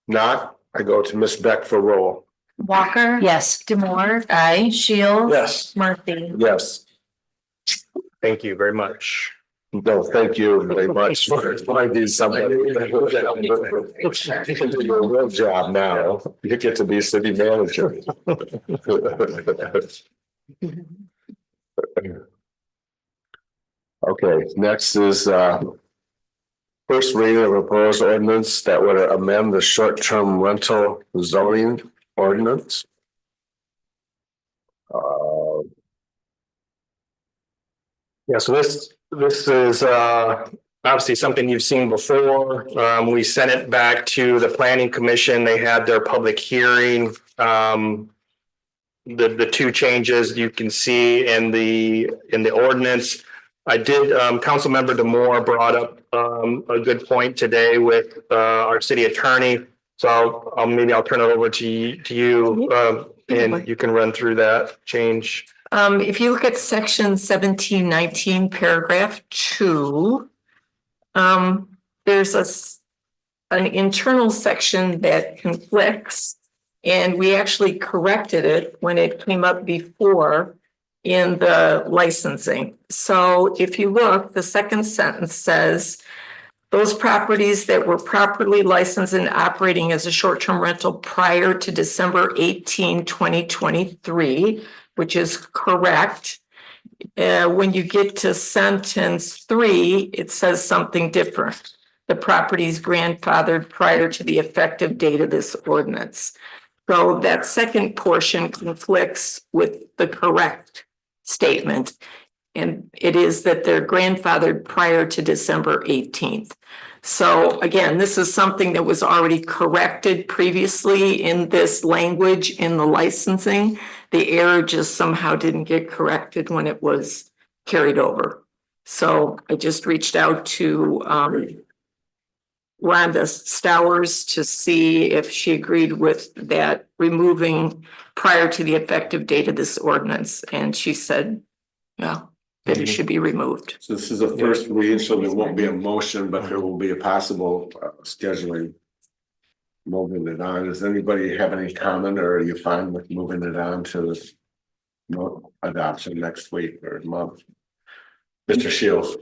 Not, I go to Ms. Beck for roll. Walker. Yes. Demore. Aye. Shields. Yes, Murphy. Yes. thank you very much. No, thank you very much for finding somebody. You can do your real job now. You get to be city manager. Okay, next is first reading of proposed ordinance that would amend the short-term rental zoning ordinance. Yeah, so this is obviously something you've seen before. We sent it back to the planning commission. They had their public hearing. The two changes you can see in the ordinance. I did, Councilmember Demore brought up a good point today with our city attorney. So I'll turn it over to you and you can run through that change. If you look at section 1719, paragraph 2, there's an internal section that conflicts, and we actually corrected it when it came up before in the licensing. So if you look, the second sentence says, those properties that were properly licensed and operating as a short-term rental prior to December 18, 2023, which is correct. When you get to sentence 3, it says something different. The property's grandfathered prior to the effective date of this ordinance. So that second portion conflicts with the correct statement. And it is that they're grandfathered prior to December 18th. So again, this is something that was already corrected previously in this language in the licensing. The error just somehow didn't get corrected when it was carried over. So I just reached out to Rhonda Stowers to see if she agreed with that, removing prior to the effective date of this ordinance. And she said, yeah, that it should be removed. So this is a first read, so there won't be a motion, but there will be a possible scheduling. Moving it on. Does anybody have any comment, or are you fine with moving it on to adoption next week or month? Mr. Shields.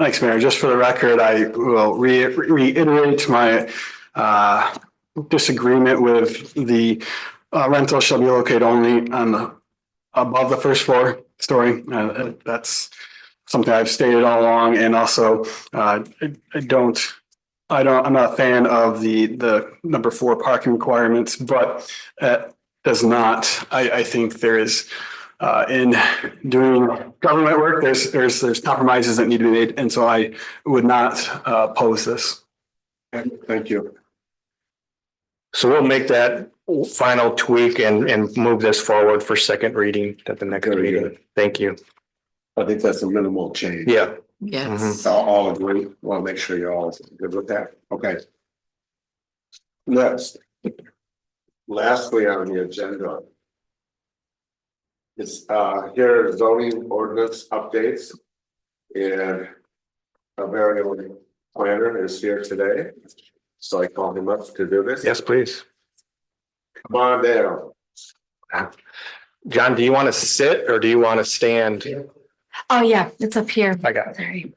Thanks, Mayor. Just for the record, I will reiterate my disagreement with the rental shall be located only on the above the first floor story. That's something I've stated all along, and also I'm not a fan of the number 4 parking requirements, but does not. I think there is in doing government work, there's compromises that need to be made, and so I would not oppose this. Thank you. So we'll make that final tweak and move this forward for second reading at the next Very meeting. good. Thank you. I think that's a minimal change. Yeah. Yes. All agree. Want to make sure you're all good with that. Okay. Next. Lastly on the agenda. It's here are zoning ordinance updates. And a very own planner is here today. So I called him up to do this. Yes, please. Come on down. John, do you want to sit or do you want to stand? Oh, yeah, it's up here. I got it. Sorry.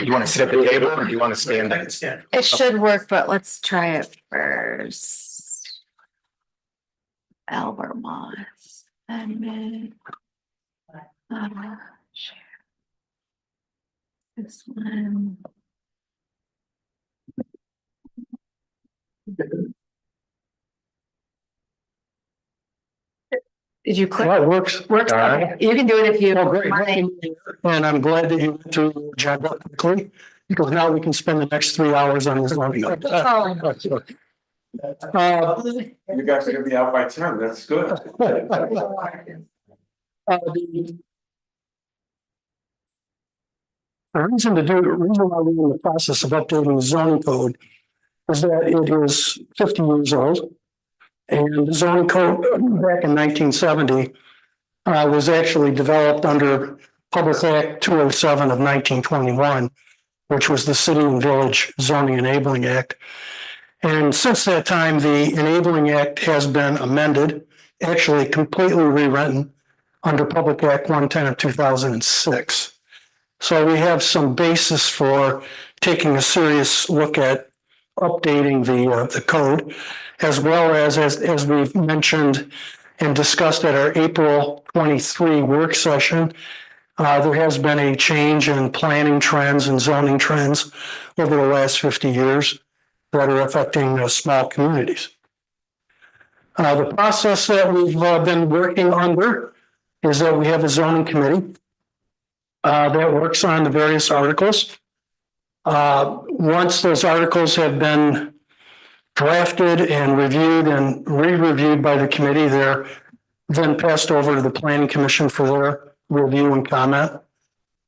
You want to sit at the table or do you want to stand? It should work, but let's try it first. Albert Moss. Admin. Share. This one. Did you click? Well, it works. Works. All Okay. You can do it if you. Oh, great. And I'm glad that you went through your job quickly. because now we can spend the next 3 hours on this zoning. You guys are gonna be out by 10, that's good. The reason why we're in the process of updating the zoning code is that it is 50 years old. And the zoning code back in 1970 was actually developed under Public Act 207 of 1921, which was the City and Village Zoning Enabling Act. And since that time, the Enabling Act has been amended, actually completely rewritten under Public Act 110 of 2006. So we have some basis for taking a serious look at updating the code, as well as we've mentioned and discussed at our April 23 work session. There has been a change in planning trends and zoning trends over the last 50 years that are affecting small communities. The process that we've been working under is that we have a zoning committee that works on the various articles. Once those articles have been drafted and reviewed and re-reviewed by the committee, they're then passed over to the Planning Commission for their review and comment.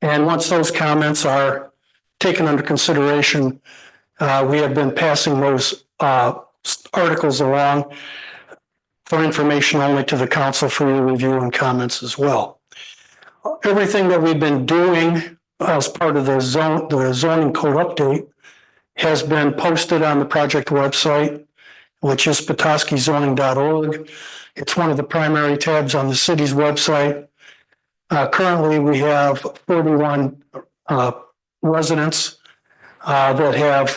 And once those comments are taken under consideration, we have been passing those articles along for information only to the council for your review and comments as well. Everything that we've been doing as part of the zoning code update has been posted on the project website, which is petoskeyzoning.org. It's one of the primary tabs on the city's website. Currently, we have 41 residents that have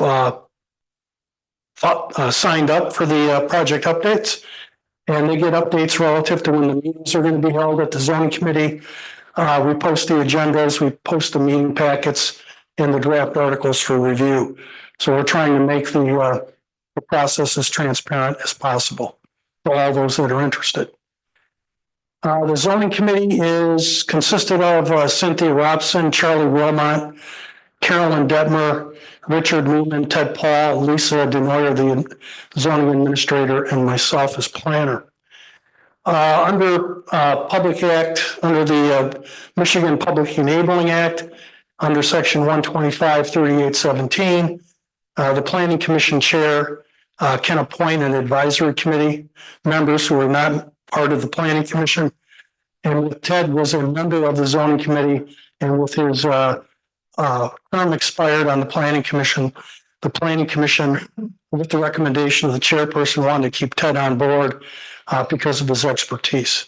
signed up for the project updates, and they get updates relative to when the meetings are going to be held at the zoning committee. We post the agendas, we post the meeting packets and the draft articles for review. So we're trying to make the process as transparent as possible for all those that are interested. The zoning committee is consisted of Cynthia Robson, Charlie Wilmot, Carolyn Detmer, Richard Newman, Ted Paul, Lisa Denoyer, the zoning administrator, and myself as planner. Under Public Act, under the Michigan Public Enabling Act, under Section 125-3817, the Planning Commission Chair can appoint an advisory committee members who are not part of the Planning Commission. And Ted was a member of the zoning committee, and with his term expired on the Planning Commission, the Planning Commission, with the recommendation of the chairperson, wanted to keep Ted on board because of his expertise.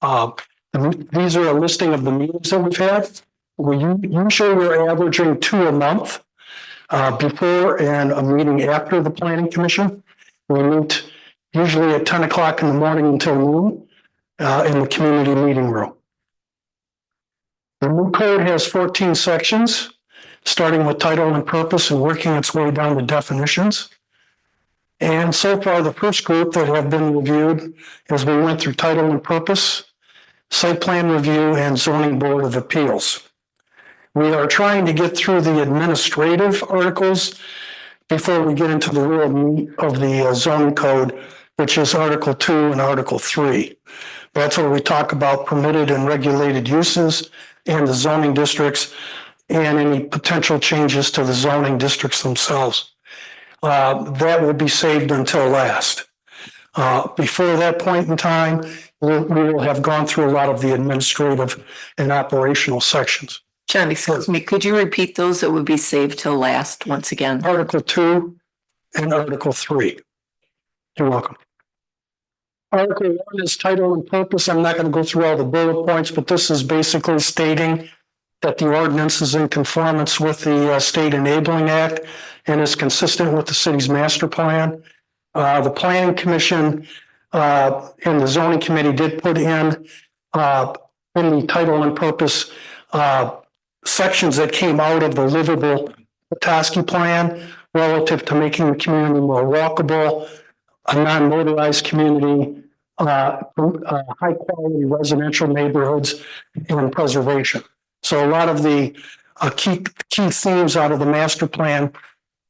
These are a listing of the meetings that we've had. Usually we're averaging 2 a month before and a meeting after the Planning Commission. We meet usually at 10 o'clock in the morning until noon in the community meeting room. The new code has 14 sections, starting with title and purpose and working its way down to definitions. And so far, the first group that have been reviewed as we went through title and purpose, site plan review, and zoning board of appeals. We are trying to get through the administrative articles before we get into the real meat of the zoning code, which is Article 2 and Article 3. That's where we talk about permitted and regulated uses and the zoning districts and any potential changes to the zoning districts themselves. That will be saved until last. Before that point in time, we will have gone through a lot of the administrative and operational sections. John, excuse me, could you repeat those that would be saved till last once again? Article 2 and Article 3. You're welcome. Article 1 is title and purpose. I'm not going to go through all the bullet points, but this is basically stating that the ordinance is in conformance with the State Enabling Act and is consistent with the city's master plan. The Planning Commission and the Zoning Committee did put in the title and purpose sections that came out of the livable Petoskey plan relative to making the community more walkable, a non-motorized community, high quality residential neighborhoods, and preservation. So a lot of the key themes out of the master plan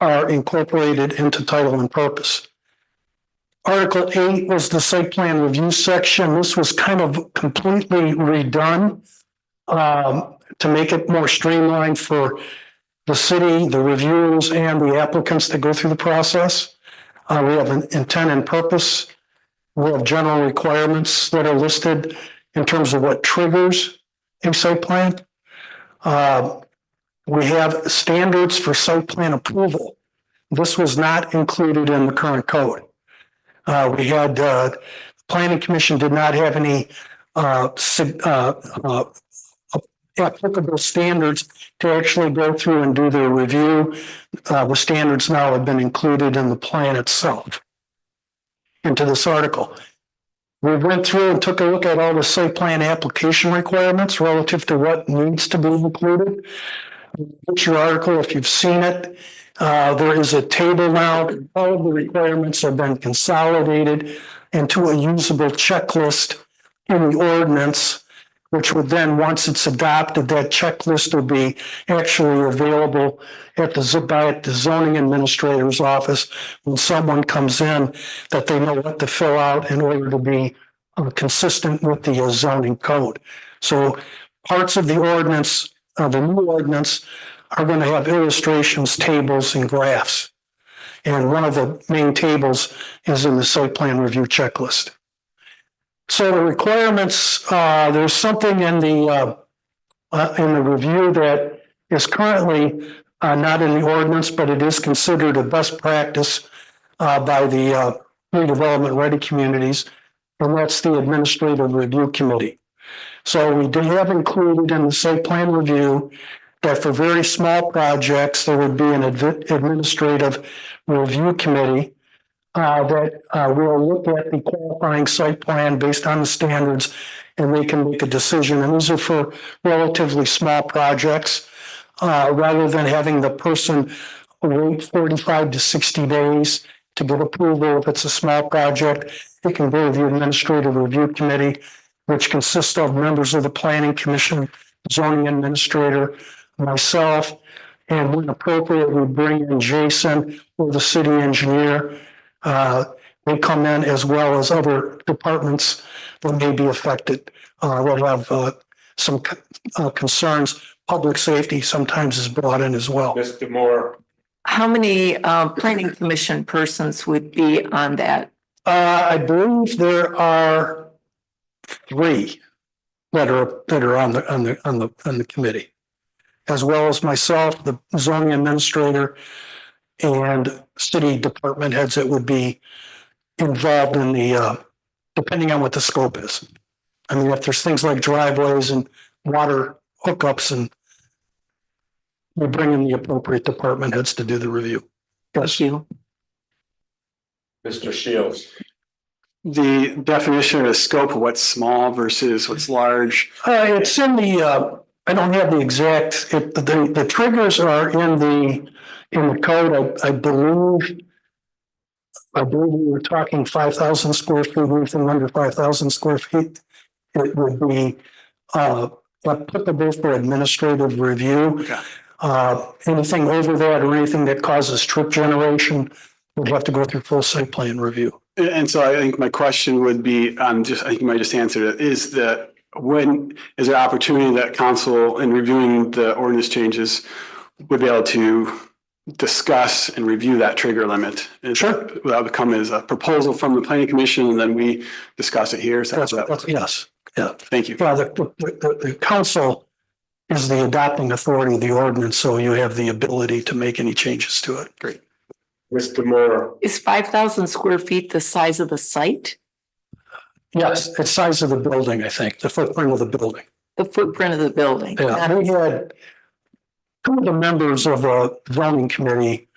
are incorporated into title and purpose. Article 8 was the site plan review section. This was kind of completely redone to make it more streamlined for the city, the reviewers, and the applicants that go through the process. We have an intent and purpose. We have general requirements that are listed in terms of what triggers a site plan. We have standards for site plan approval. This was not included in the current code. We had, Planning Commission did not have any applicable standards to actually go through and do their review. The standards now have been included in the plan itself, into this article. We went through and took a look at all the site plan application requirements relative to what needs to be included. It's your article, if you've seen it. There is a table now. All of the requirements have been consolidated into a usable checklist in the ordinance, which would then, once it's adopted, that checklist will be actually available at the zoning administrator's office when someone comes in, that they know what to fill out in order to be consistent with the zoning code. So parts of the ordinance, the new ordinance, are going to have illustrations, tables, and graphs. And one of the main tables is in the site plan review checklist. So the requirements, there's something in the review that is currently not in the ordinance, but it is considered a best practice by the redevelopment ready communities, and that's the administrative review committee. So we do have included in the site plan review that for very small projects, there would be an administrative review committee that will look at the qualifying site plan based on the standards, and they can make a decision. And these are for relatively small projects, rather than having the person wait 45 to 60 days to get approval. If it's a small project, it can go to the administrative review committee, which consists of members of the planning commission, zoning administrator, myself, and when appropriate, we bring in Jason or the city engineer. They come in as well as other departments that may be affected, that have some concerns. Public safety sometimes is brought in as well. Mr. Moore. How many planning commission persons would be on that? I believe there are 3 that are on the committee, as well as myself, the zoning administrator, and city department heads that would be involved in the, depending on what the scope is. I mean, if there's things like driveways and water hookups, and we bring in the appropriate department heads to do the review. Yes. Thank you. Mr. Shields. The definition of the scope of what's small versus what's large. It's in the, I don't have the exact, the triggers are in the code. I believe we were talking 5,000 square feet, anything under 5,000 square feet. It would be applicable for administrative review. Okay. Anything over that or anything that causes trip generation would have to go through full site plan review. And so I think my question would be, I think you might just answered it, is that when is there opportunity that council in reviewing the ordinance changes would be able to discuss and review that trigger limit? Sure. That would come as a proposal from the planning commission and then we discuss it here. That's yes. Yeah. Thank you. Yeah, the council is the adopting authority of the ordinance, so you have the ability to make any changes to it. Great. Mr. Moore. Is 5,000 square feet the size of the site? Yes, it's size of the building, I think, the footprint of the building. The footprint of the building? Yeah, we had 2 of the members of a zoning committee,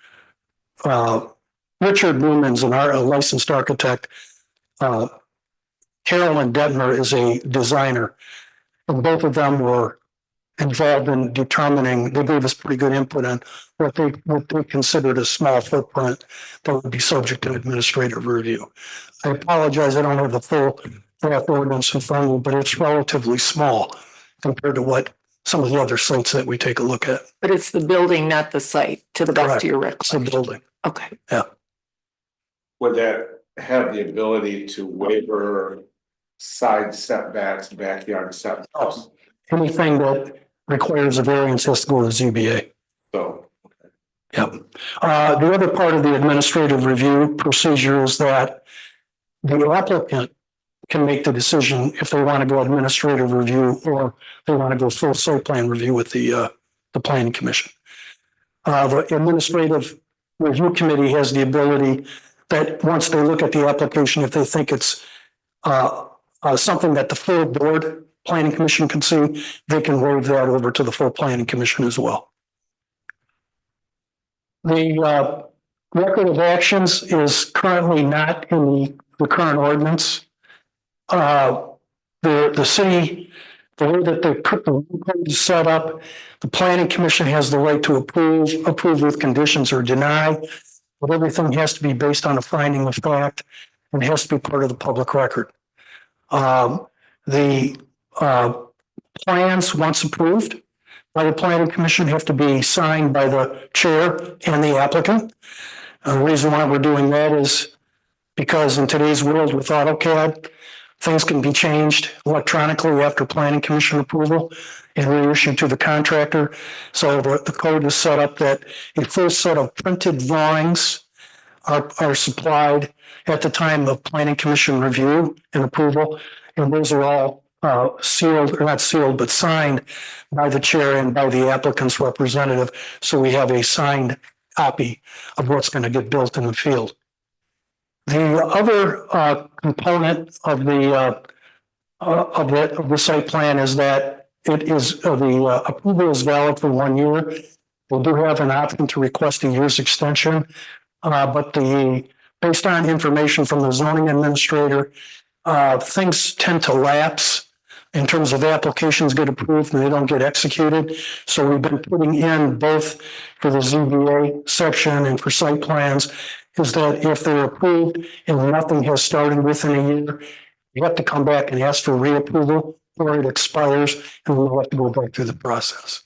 Richard Newman's a licensed architect. Carolyn Detmer is a designer. And both of them were involved in determining, they gave us pretty good input on what they considered a small footprint that would be subject to administrative review. I apologize, I don't have the full draft ordinance in front of me, but it's relatively small compared to what some of the other sites that we take a look at. But it's the building, not the site, to the best Correct. of your It's the recollection. building. Okay. Would that have the ability to waiver side setbacks, backyard setbacks? Anything that requires a variance has to go to ZBA. So, Yep. The other part of the administrative review procedure is that the applicant can make the decision if they want to go administrative review or they want to go full site plan review with the planning commission. The administrative review committee has the ability that once they look at the application, if they think it's something that the full board planning commission can see, they can waive that over to the full planning commission as well. The record of actions is currently not in the current ordinance. The city, the way that the code is set up, the planning commission has the right to approve with conditions or deny. But everything has to be based on a finding of fact and has to be part of the public record. The plans, once approved by the planning commission, have to be signed by the chair and the applicant. The reason why we're doing that is because in today's world with AutoCAD, things can be changed electronically after planning commission approval and reissued to the contractor. So the code is set up that a full set of printed drawings are supplied at the time of planning commission review and approval. And those are all sealed, or not sealed, but signed by the chair and by the applicant's representative. So we have a signed copy of what's going to get built in the field. The other component of the site plan is that it is the approval is valid for 1 year. We do have an option to request a year's extension, but based on information from the zoning administrator, things tend to lapse in terms of applications get approved and they don't get executed. So we've been putting in both for the ZBA section and for site plans is that if they're approved and nothing has started within a year, you have to come back and ask for reapproval or it expires and we'll have to go back through the process.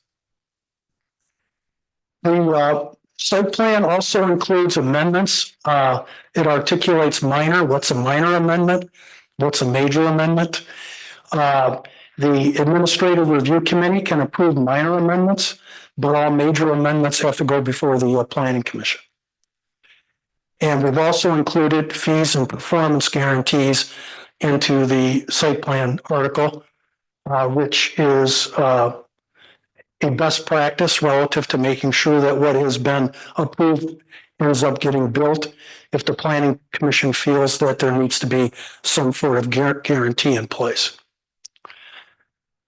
The site plan also includes amendments. It articulates what's a minor amendment, what's a major amendment. The administrative review committee can approve minor amendments, but all major amendments have to go before the planning commission. And we've also included fees and performance guarantees into the site plan article, which is a best practice relative to making sure that what has been approved ends up getting built if the planning commission feels that there needs to be some sort of guarantee in place.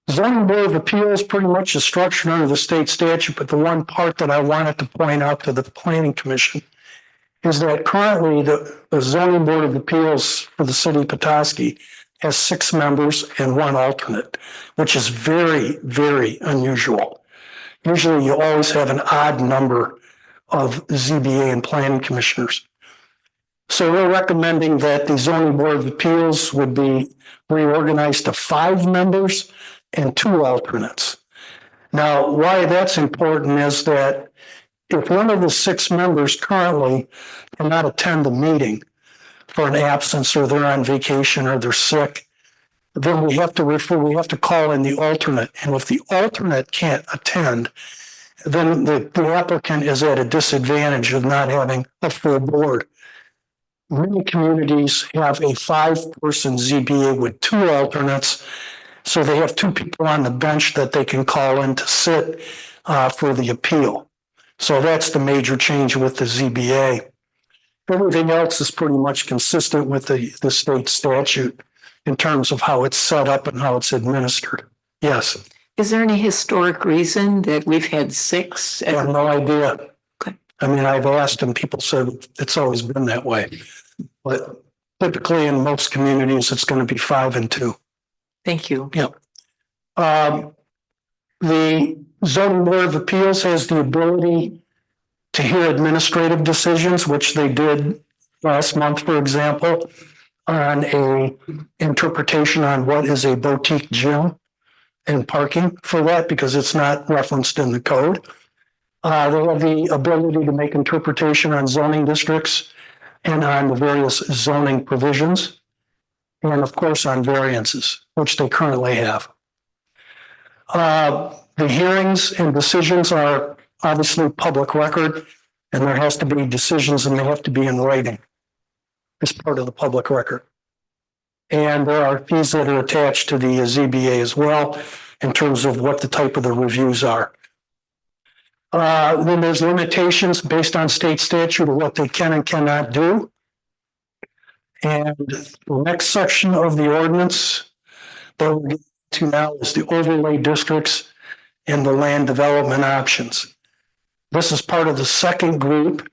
Zoning Board of Appeals pretty much is structured under the state statute, but the one part that I wanted to point out to the planning commission is that currently the Zoning Board of Appeals for the city of Petoskey has 6 members and 1 alternate, which is very, very unusual. Usually you always have an odd number of ZBA and planning commissioners. So we're recommending that the Zoning Board of Appeals would be reorganized to 5 members and 2 alternates. Now, why that's important is that if one of the 6 members currently cannot attend the meeting for an absence or they're on vacation or they're sick, then we have to call in the alternate. And if the alternate can't attend, then the applicant is at a disadvantage of not having a full board. Many communities have a 5-person ZBA with 2 alternates. So they have 2 people on the bench that they can call in to sit for the appeal. So that's the major change with the ZBA. Everything else is pretty much consistent with the state statute in terms of how it's set up and how it's administered. Yes. Is there any historic reason that we've had 6? I have no idea. Okay. I mean, I've asked and people said it's always been that way. But typically in most communities, it's going to be 5 and 2. Thank you. Yeah. The Zoning Board of Appeals has the ability to hear administrative decisions, which they did last month, for example, on a interpretation on what is a boutique gym. and parking for that because it's not referenced in the code. They have the ability to make interpretation on zoning districts and on the various zoning provisions. And of course, on variances, which they currently have. The hearings and decisions are obviously public record, and there has to be decisions and they have to be in writing as part of the public record. And there are fees that are attached to the ZBA as well in terms of what the type of the reviews are. Then there's limitations based on state statute of what they can and cannot do. And the next section of the ordinance that we'll get to now is the overlay districts and the land development options. This is part of the second group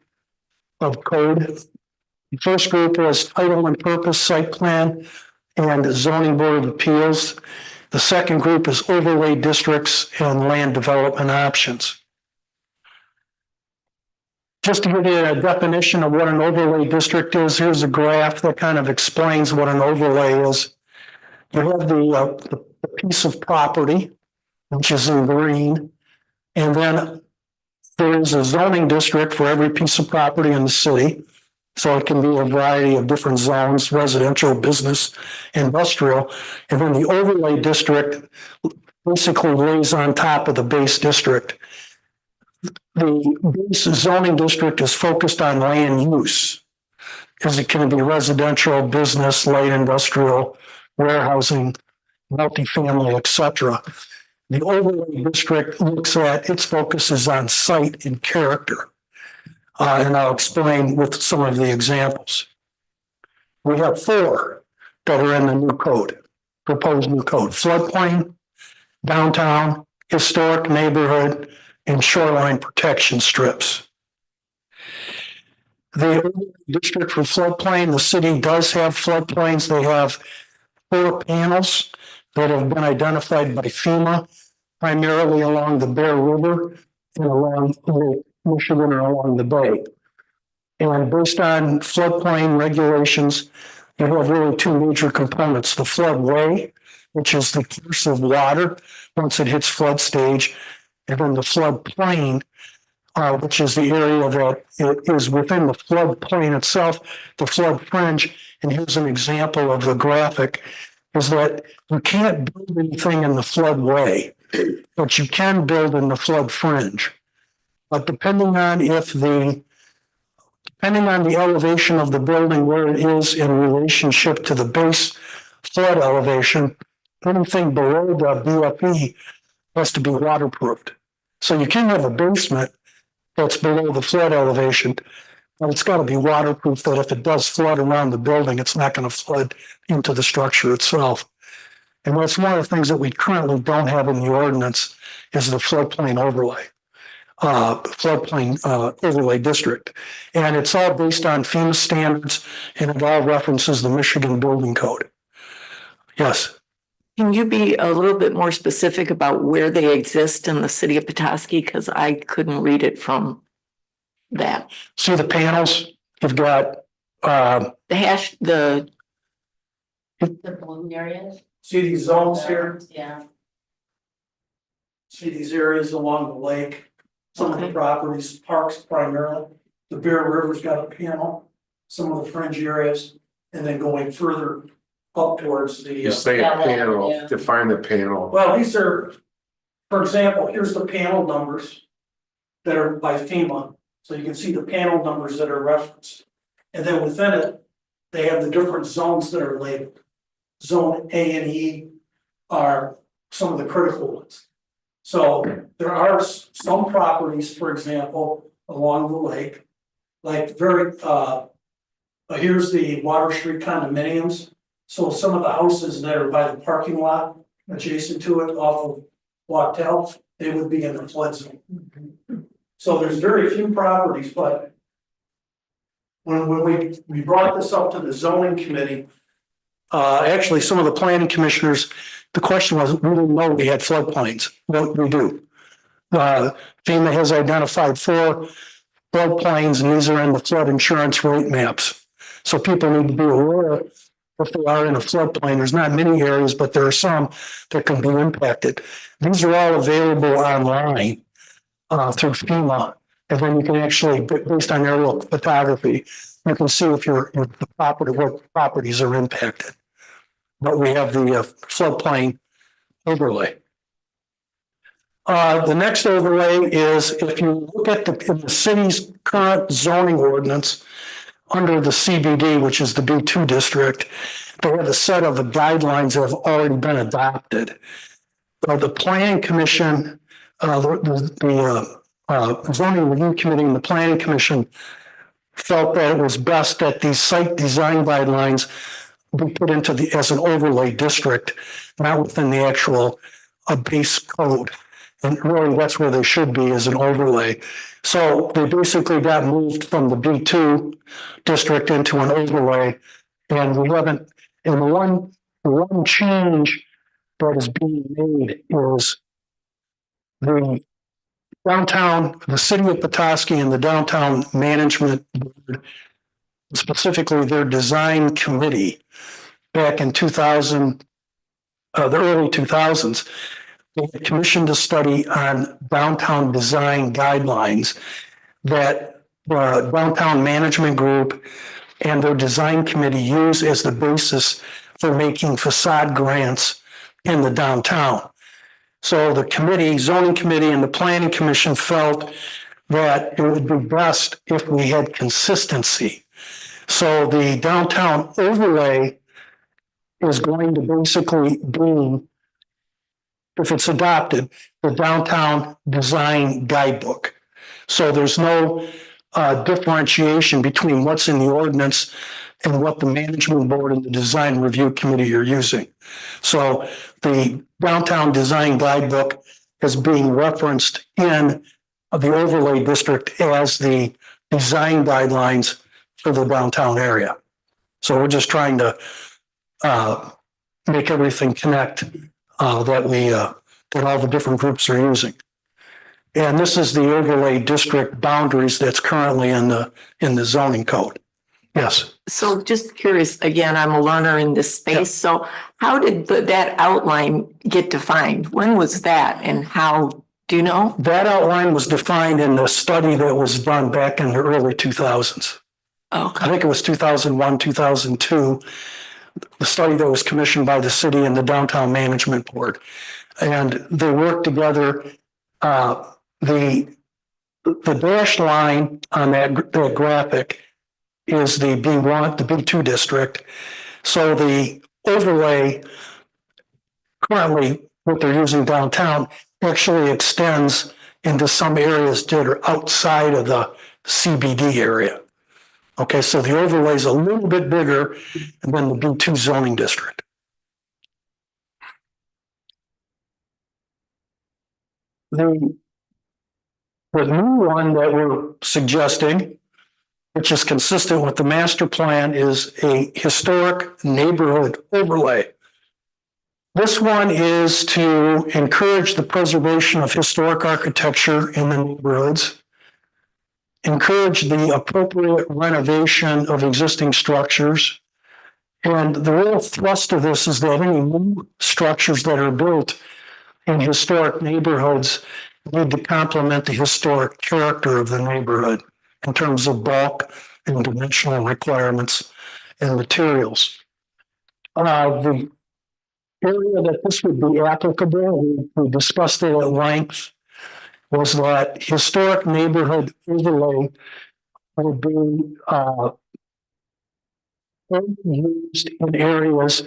of code. The first group was title and purpose, site plan, and zoning board of appeals. The second group is overlay districts and land development options. Just to give you a definition of what an overlay district is, here's a graph that kind of explains what an overlay is. You have the piece of property, which is in green, and then there is a zoning district for every piece of property in the city. So it can be a variety of different zones, residential, business, industrial. And then the overlay district basically lays on top of the base district. The base zoning district is focused on land use, because it can be residential, business, light industrial, warehousing, multifamily, etc. The overlay district looks at, its focus is on site and character. And I'll explain with some of the examples. We have 4 that are in the new code, proposed new code: floodplain, downtown, historic neighborhood, and shoreline protection strips. The district for floodplain, the city does have floodplains. They have 4 panels that have been identified by FEMA, primarily along the Bear River and along Lake Michigan or along the bay. And based on floodplain regulations, you have really 2 major components: the floodway, which is the course of water once it hits flood stage, and then the floodplain, which is the area that is within the floodplain itself, the flood fringe. And here's an example of the graphic, is that you can't build anything in the floodway, but you can build in the flood fringe. But depending on the elevation of the building, where it is in relationship to the base flood elevation, anything below the BFE has to be waterproofed. So you can have a basement that's below the flood elevation, but it's got to be waterproof, that if it does flood around the building, it's not going to flood into the structure itself. And that's one of the things that we currently don't have in the ordinance is the floodplain overlay. Floodplain overlay district. And it's all based on FEMA standards, and it all references the Michigan Building Code. Yes. Can you be a little bit more specific about where they exist in the city of Petoskey? Because I couldn't read it from that. See the panels? You've got The balloon areas? see these zones here? Yeah. See these areas along the lake? Some of the properties, parks primarily. The Bear River's got a panel, some of the fringe areas, and then going further up towards the. You say a panel, define the panel. Well, these are, for example, here's the panel numbers that are by FEMA. So you can see the panel numbers that are referenced. And then within it, they have the different zones that are labeled. Zone A and E are some of the critical ones. So there are some properties, for example, along the lake, like here's the Water Street condominiums. So some of the houses that are by the parking lot adjacent to it off of Wachtel, they would be in the flood zone. So there's very few properties, but when we brought this up to the zoning committee, actually some of the planning commissioners, the question was, we didn't know we had floodplains. Well, we do. FEMA has identified 4 floodplains, and these are in the flood insurance rate maps. So people need to be aware if they are in a floodplain. There's not many areas, but there are some that can be impacted. These are all available online through FEMA. And then you can actually, based on aerial photography, you can see if the property, what properties are impacted. But we have the floodplain overlay. The next overlay is if you look at in the city's current zoning ordinance under the CBD, which is the B2 district, they have a set of the guidelines that have already been adopted. The Planning Commission, the Zoning Review Committee and the Planning Commission felt that it was best that these site design guidelines be put into as an overlay district, not within the actual base code. And really, that's where they should be, as an overlay. So they basically got moved from the B2 district into an overlay. And we haven't, and the one change that is being made is the city of Petoskey and the downtown management board, specifically their design committee back in 2000, the early 2000s, they commissioned a study on downtown design guidelines that the downtown management group and their design committee use as the basis for making facade grants in the downtown. So the committee, zoning committee and the planning commission felt that it would be best if we had consistency. So the downtown overlay is going to basically be, if it's adopted, the downtown design guidebook. So there's no differentiation between what's in the ordinance and what the management board and the design review committee are using. So the downtown design guidebook is being referenced in the overlay district as the design guidelines for the downtown area. So we're just trying to make everything connect that all the different groups are using. And this is the overlay district boundaries that's currently in the zoning code. Yes. So just curious, again, I'm a learner in this space. So how did that outline get defined? When was that and how, do you know? That outline was defined in the study that was done back in the early 2000s. Okay. I think it was 2001, 2002, the study that was commissioned by the city and the downtown management board. And they worked together. The dashed line on that graphic is the B1, the B2 district. So the overlay, currently what they're using downtown, actually extends into some areas that are outside of the CBD area. Okay, so the overlay is a little bit bigger than the B2 zoning district. The new one that we're suggesting, which is consistent with the master plan, is a historic neighborhood overlay. This one is to encourage the preservation of historic architecture in the neighborhoods, encourage the appropriate renovation of existing structures. And the real thrust of this is that any new structures that are built in historic neighborhoods need to complement the historic character of the neighborhood in terms of bulk and dimensional requirements and materials. The area that this would be applicable, we discussed it at length, was that historic neighborhood overlay would be used in areas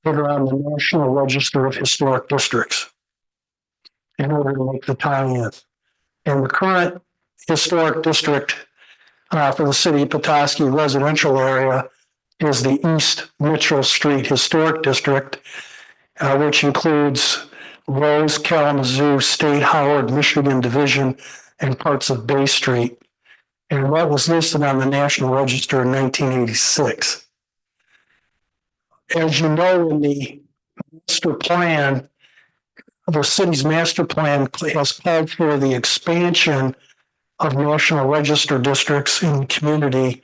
that are on the National Register of Historic Districts in order to make the tie-in. And the current historic district for the city of Petoskey residential area is the East Mitchell Street Historic District, which includes Rose, Kalamazoo, State, Howard, Michigan Division, and parts of Bay Street. And that was listed on the National Register in 1986. As you know, in the master plan, the city's master plan has called for the expansion of National Register districts in the community,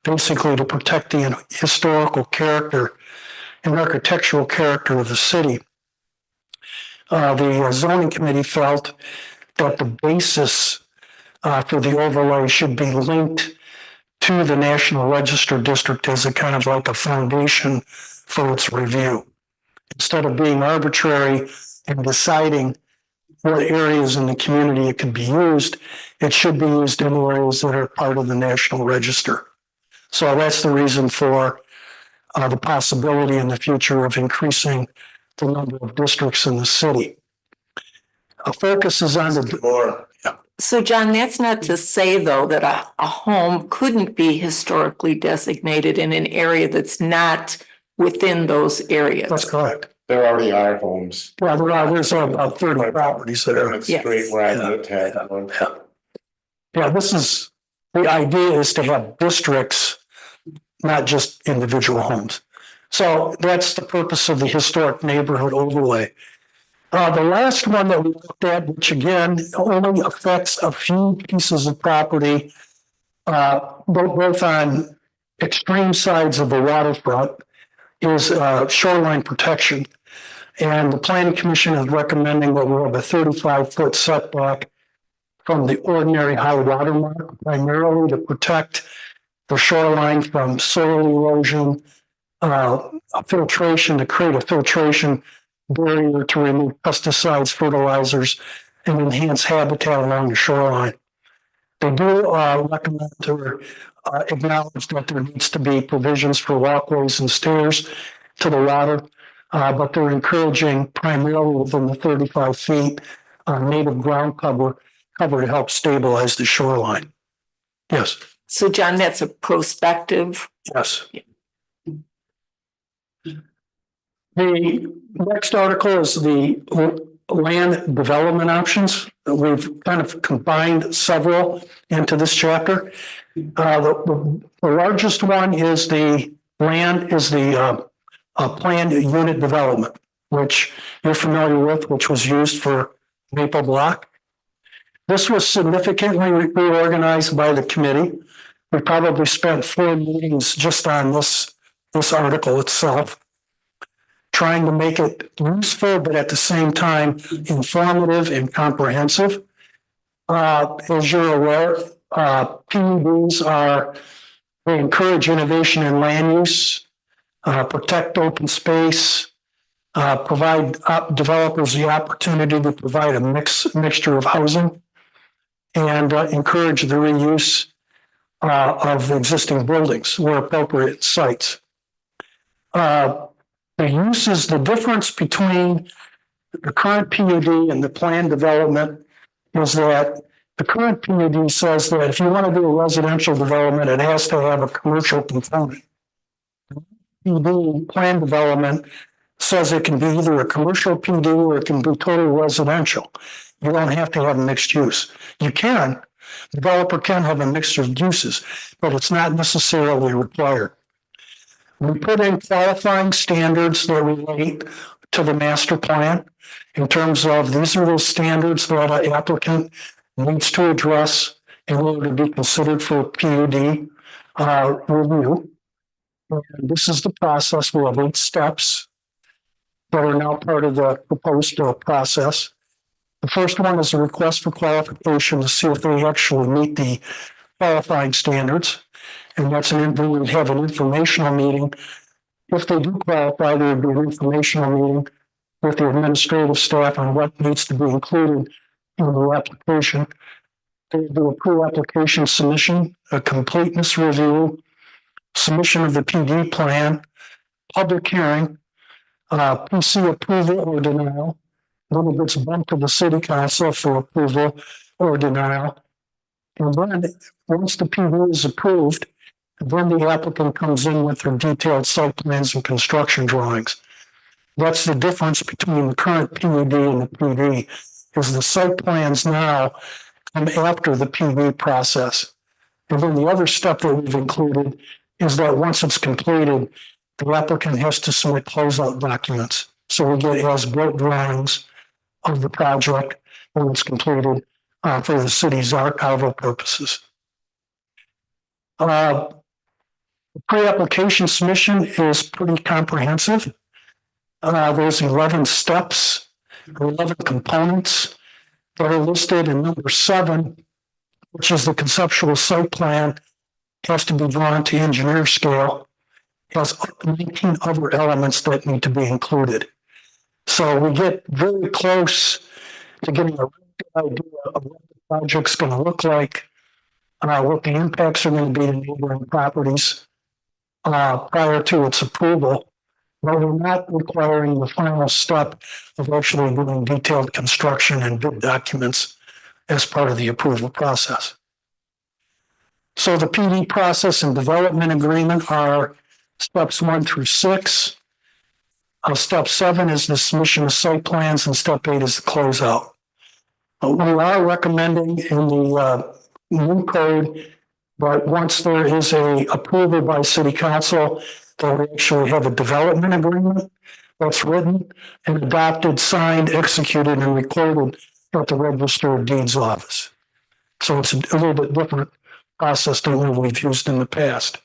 basically to protect the historical character and architectural character of the city. The zoning committee felt that the basis for the overlay should be linked to the National Register District as a kind of like a foundation for its review. Instead of being arbitrary and deciding what areas in the community it could be used, it should be used in areas that are part of the National Register. So that's the reason for the possibility in the future of increasing the number of districts in the city. A focus is on the. So John, that's not to say though that a home couldn't be historically designated in an area that's not within those areas. That's correct. There already are homes. Well, there's about 30 properties there. It's straight where I lived had one. Yeah, the idea is to have districts, not just individual homes. So that's the purpose of the historic neighborhood overlay. The last one that we looked at, which again only affects a few pieces of property, both on extreme sides of the waterfront, is shoreline protection. And the planning commission is recommending that we have a 35-foot setback from the ordinary high water mark, primarily to protect the shoreline from soil erosion, filtration, to create a filtration barrier to remove pesticides, fertilizers, and enhance habitat along the shoreline. They do recommend or acknowledge that there needs to be provisions for walkways and stairs to the water, but they're encouraging primarily within the 35 feet native ground cover to help stabilize the shoreline. Yes. So John, that's a prospective. Yes. The next article is the land development options. We've kind of combined several into this chapter. The largest one is the planned unit development, which you're familiar with, which was used for Maple Block. This was significantly reorganized by the committee. We probably spent 4 meetings just on this article itself, trying to make it useful, but at the same time informative and comprehensive. As you're aware, PUDs they encourage innovation in land use, protect open space, provide developers the opportunity to provide a mixture of housing, and encourage the reuse of existing buildings where appropriate sites. The use is the difference between the current PUD and the planned development is that the current PUD says that if you want to do a residential development, it has to have a commercial component. PUD planned development says it can be either a commercial PUD or it can be totally residential. You don't have to have mixed use. You can. The developer can have a mixture of uses, but it's not necessarily required. We put in qualifying standards that relate to the master plan in terms of these are the standards that an applicant needs to address in order to be considered for PUD review. And this is the process. We have 8 steps that are now part of the proposed process. The first one is a request for qualification to see if they actually meet the qualifying standards. And that's we would have an informational meeting. If they do qualify, there would be an informational meeting with the administrative staff on what needs to be included in the application. They do a pre-application submission, a completeness review, submission of the PD plan, public hearing, PC approval or denial. Then it gets bumped to the city council for approval or denial. And then once the PD is approved, then the applicant comes in with their detailed site plans and construction drawings. That's the difference between the current PUD and the PD, is the site plans now come after the PD process. And then the other step that we've included is that once it's completed, the applicant has to submit closeout documents. So we get as-built drawings of the project when it's completed for the city's archival purposes. The pre-application submission is pretty comprehensive. There's 11 steps, 11 components that are listed, and number 7, which is the conceptual site plan, has to be drawn to engineer scale, has 19 other elements that need to be included. So we get very close to getting a really good idea of what the project's going to look like, what the impacts are going to be to neighboring properties prior to its approval. But we're not requiring the final step of actually doing detailed construction and bid documents as part of the approval process. So the PD process and development agreement are steps 1 through 6. Step 7 is the submission of site plans, and step 8 is the closeout. We are recommending in the new code, but once there is a approval by city council, that we actually have a development agreement that's written and adopted, signed, executed, and recorded at the Register of Deeds office. So it's a little bit different process than what we've used in the past.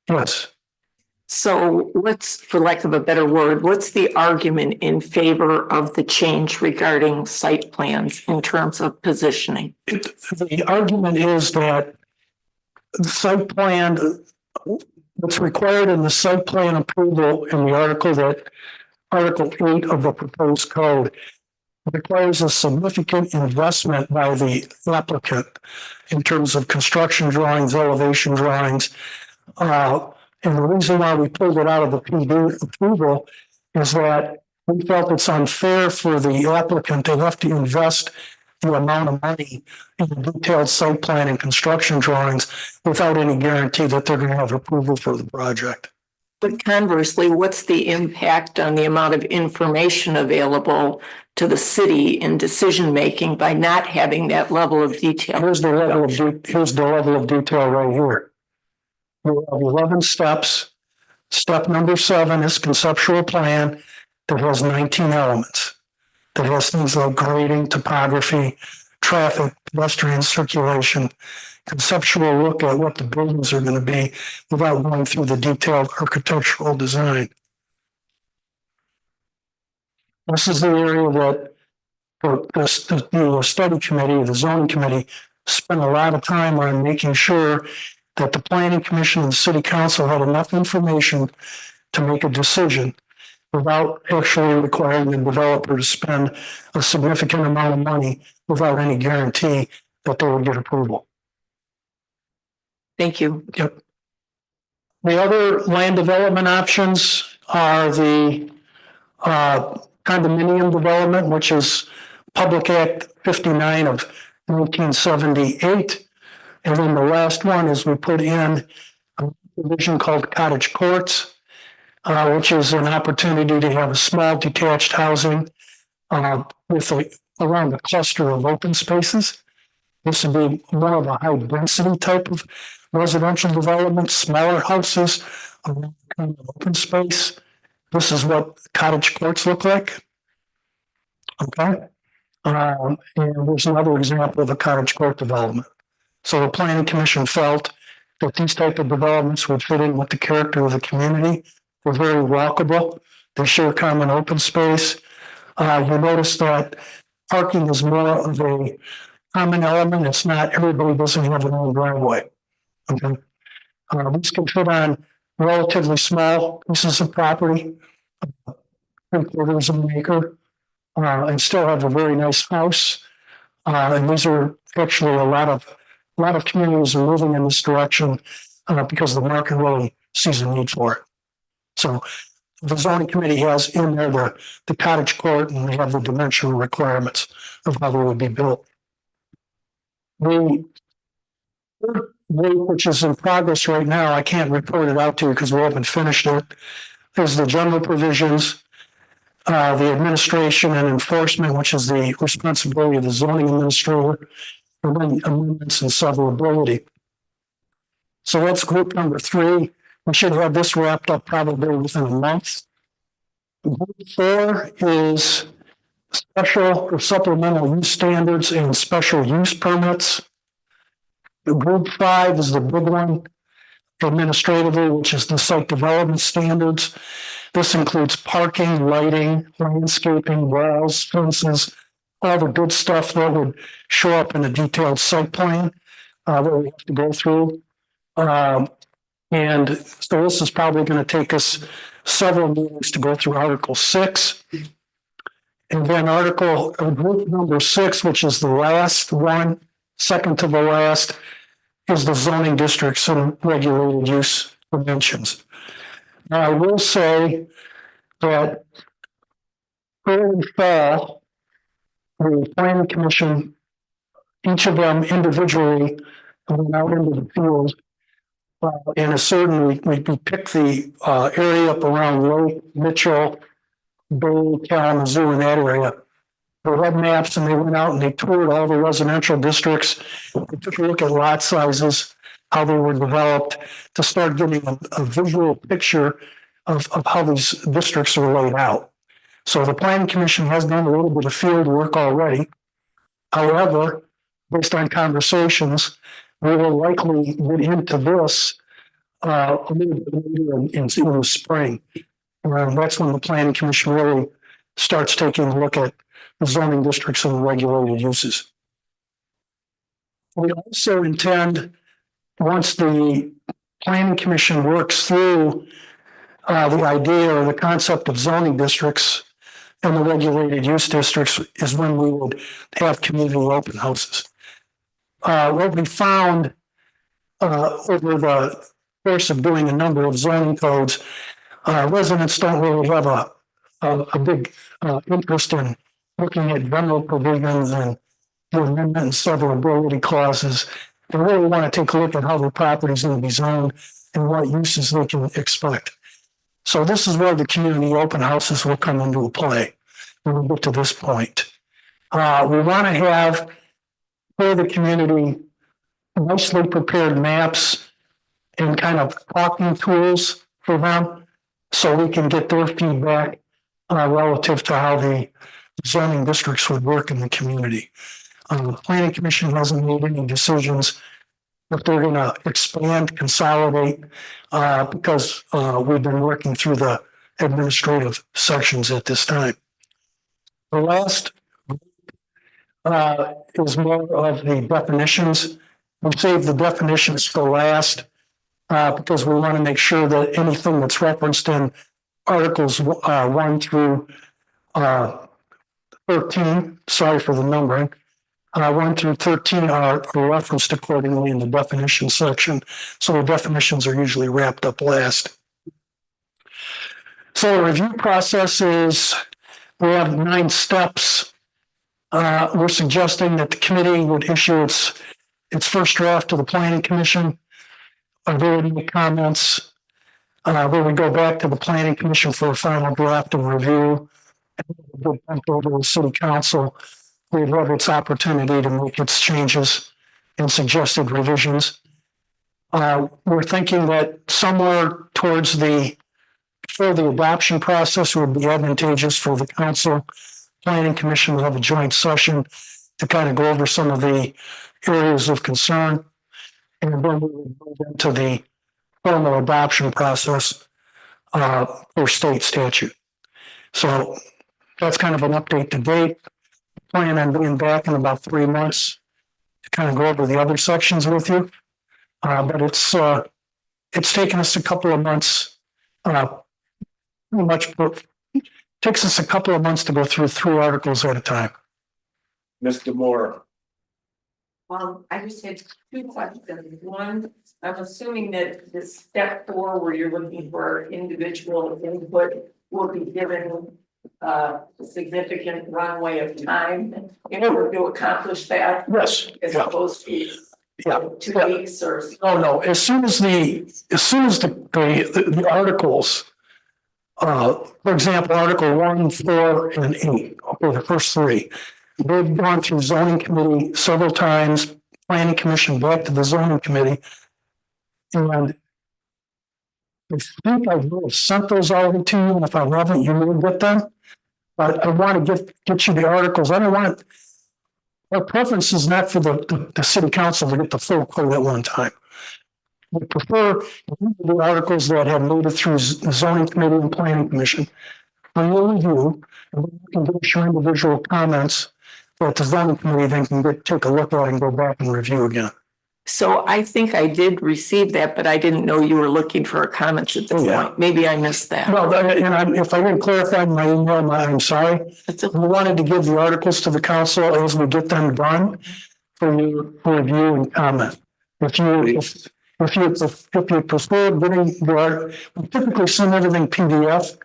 Yes. So what's, for lack of a better word, what's the argument in favor of the change regarding site plans in terms of positioning? The argument is that the site plan, what's required in the site plan approval in the Article 8 of the proposed code requires a significant investment by the applicant in terms of construction drawings, elevation drawings. And the reason why we pulled it out of the PD approval is that we felt it's unfair for the applicant to have to invest the amount of money in the detailed site plan and construction drawings without any guarantee that they're going to have approval for the project. But conversely, what's the impact on the amount of information available to the city in decision-making by not having that level of detail? Here's the level of detail right here. We have 11 steps. Step number 7 is conceptual plan that has 19 elements. That has things like grading, topography, traffic, pedestrian circulation, conceptual look at what the buildings are going to be without going through the detailed architectural design. This is the area that the study committee, the zoning committee, spent a lot of time on making sure that the planning commission and the city council had enough information to make a decision without actually requiring the developer to spend a significant amount of money without any guarantee that they will get approval. Thank you. Yep. The other land development options are the condominium development, which is Public Act 59 of 1978. And then the last one is we put in a provision called cottage courts, which is an opportunity to have a small detached housing with around a cluster of open spaces. This would be more of a high density type of residential development, smaller houses around kind of open space. This is what cottage courts look like. Okay. And there's another example of a cottage court development. So the planning commission felt that these type of developments would fit in with the character of the community. They're very walkable. They share common open space. You notice that parking is more of a common element. It's not, everybody doesn't have their own driveway. Okay. These can fit on relatively small pieces of property, 3/4 of an acre, and still have a very nice house. And these are actually a lot of communities are moving in this direction because the market really sees a need for it. So the zoning committee has in there the cottage court, and they have the dimensional requirements of how they would be built. The third way, which is in progress right now, I can't report it out to you because we haven't finished it, is the general provisions, the administration and enforcement, which is the responsibility of the zoning administrator, and then amendments and severability. So that's group number 3. We should have this wrapped up probably within a month. Group 4 is special or supplemental use standards and special use permits. Group 5 is the big one. administratively, which is the site development standards. This includes parking, lighting, landscaping, walls, fences, all the good stuff that would show up in a detailed site plan that we have to go through. And so this is probably going to take us several meetings to go through Article 6. And then group number 6, which is the last one, second to the last, is the zoning districts and regulated use dimensions. Now, I will say that early fall, the planning commission, each of them individually went out into the field. And a certain, we picked the area up around Lake, Mitchell, Bay, Kalamazoo, in that area. They had maps and they went out and they toured all the residential districts. They took a look at lot sizes, how they were developed, to start getting a visual picture of how these districts are laid out. So the planning commission has done a little bit of field work already. However, based on conversations, we will likely get into this a little bit later in the spring. That's when the planning commission really starts taking a look at the zoning districts and regulated uses. We also intend, once the planning commission works through the idea or the concept of zoning districts and the regulated use districts, is when we would have community open houses. What we found over the course of doing a number of zoning codes, residents don't really have a big interest in looking at general provisions and the amendment and severability clauses. They really want to take a look at how the property is going to be zoned and what uses they can expect. So this is where the community open houses will come into play when we get to this point. We want to have for the community nicely prepared maps and kind of talking tools for them so we can get their feedback relative to how the zoning districts would work in the community. The planning commission hasn't made any decisions if they're going to expand, consolidate, because we've been working through the administrative sections at this time. The last is more of the definitions. We saved the definitions for last because we want to make sure that anything that's referenced in Articles 1 through 13, sorry for the numbering, 1 through 13 are referenced accordingly in the definition section. So the definitions are usually wrapped up last. So the review process is, we have 9 steps. We're suggesting that the committee would issue its first draft to the planning commission. Are there any comments? Then we go back to the planning commission for a final draft and review. And we'll go to the city council. We'd have its opportunity to make its changes and suggested revisions. We're thinking that somewhere towards before the adoption process would be advantageous for the council, planning commission to have a joint session to kind of go over some of the areas of concern. And then we would move into the formal adoption process for state statute. So that's kind of an update to date. Plan on being back in about 3 months to kind of go over the other sections with you. But it's taken us a couple of months, takes us a couple of months to go through articles at a time. Mr. Moore. I just had 2 questions. One, I'm assuming that this step 4 where you're looking for individual input will be given a significant runway of time in order to accomplish that. Yes. As opposed to 2 weeks or. No. As soon as the articles, for example, Article 1, 4, and 8, okay, the first 3. They've gone through zoning committee several times, planning commission back to the zoning committee. And I think I will have sent those already to you, and if I haven't, you will get them. But I want to get you the articles. I don't want, our preference is not for the city council to get the full code at one time. We prefer the articles that have made it through the zoning committee and planning commission for your review. And then you can give us your individual comments that the zoning committee then can take a look at and go back and review again. So I think I did receive that, but I didn't know you were looking for comments at this Yeah. point. Maybe I missed that. Well, if I didn't clarify my email, I'm sorry. That's okay. We wanted to give the articles to the council as we get them done for your review and comment. If you prefer getting we typically send everything PDF.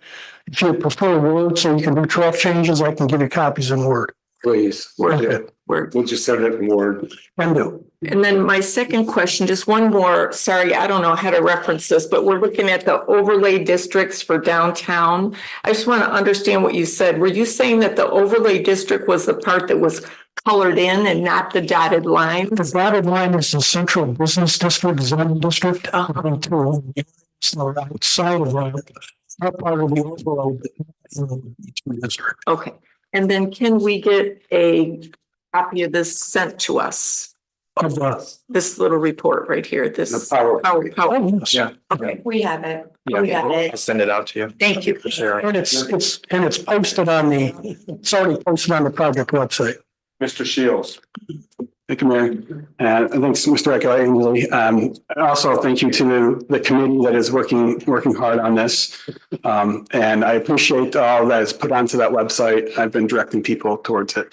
If you prefer Word, so you can do track changes, I can give you copies in Word. Please, Word. we'll just send it in Word. Can do. And then my second question, just one more, sorry, I don't know how to reference this, but we're looking at the overlay districts for downtown. I just want to understand what you said. Were you saying that the overlay district was the part that was colored in and not the dotted line? The dotted line is the central business district, zoning district. So outside of that part of the overall district. Okay, and then can we get a copy of this sent to us? Of the. This little report right here, this. The power. Oh, yes. Yeah. Okay, We have it. Yeah. We have it. I'll send it out to you. thank you. And it's posted on it's already posted on the project website. Mr. Shields. Thank you, Mayor. And thanks, Mr. Echo. Also, thank you to the committee that is working hard on this. And I appreciate all that is put onto that website. I've been directing people towards it.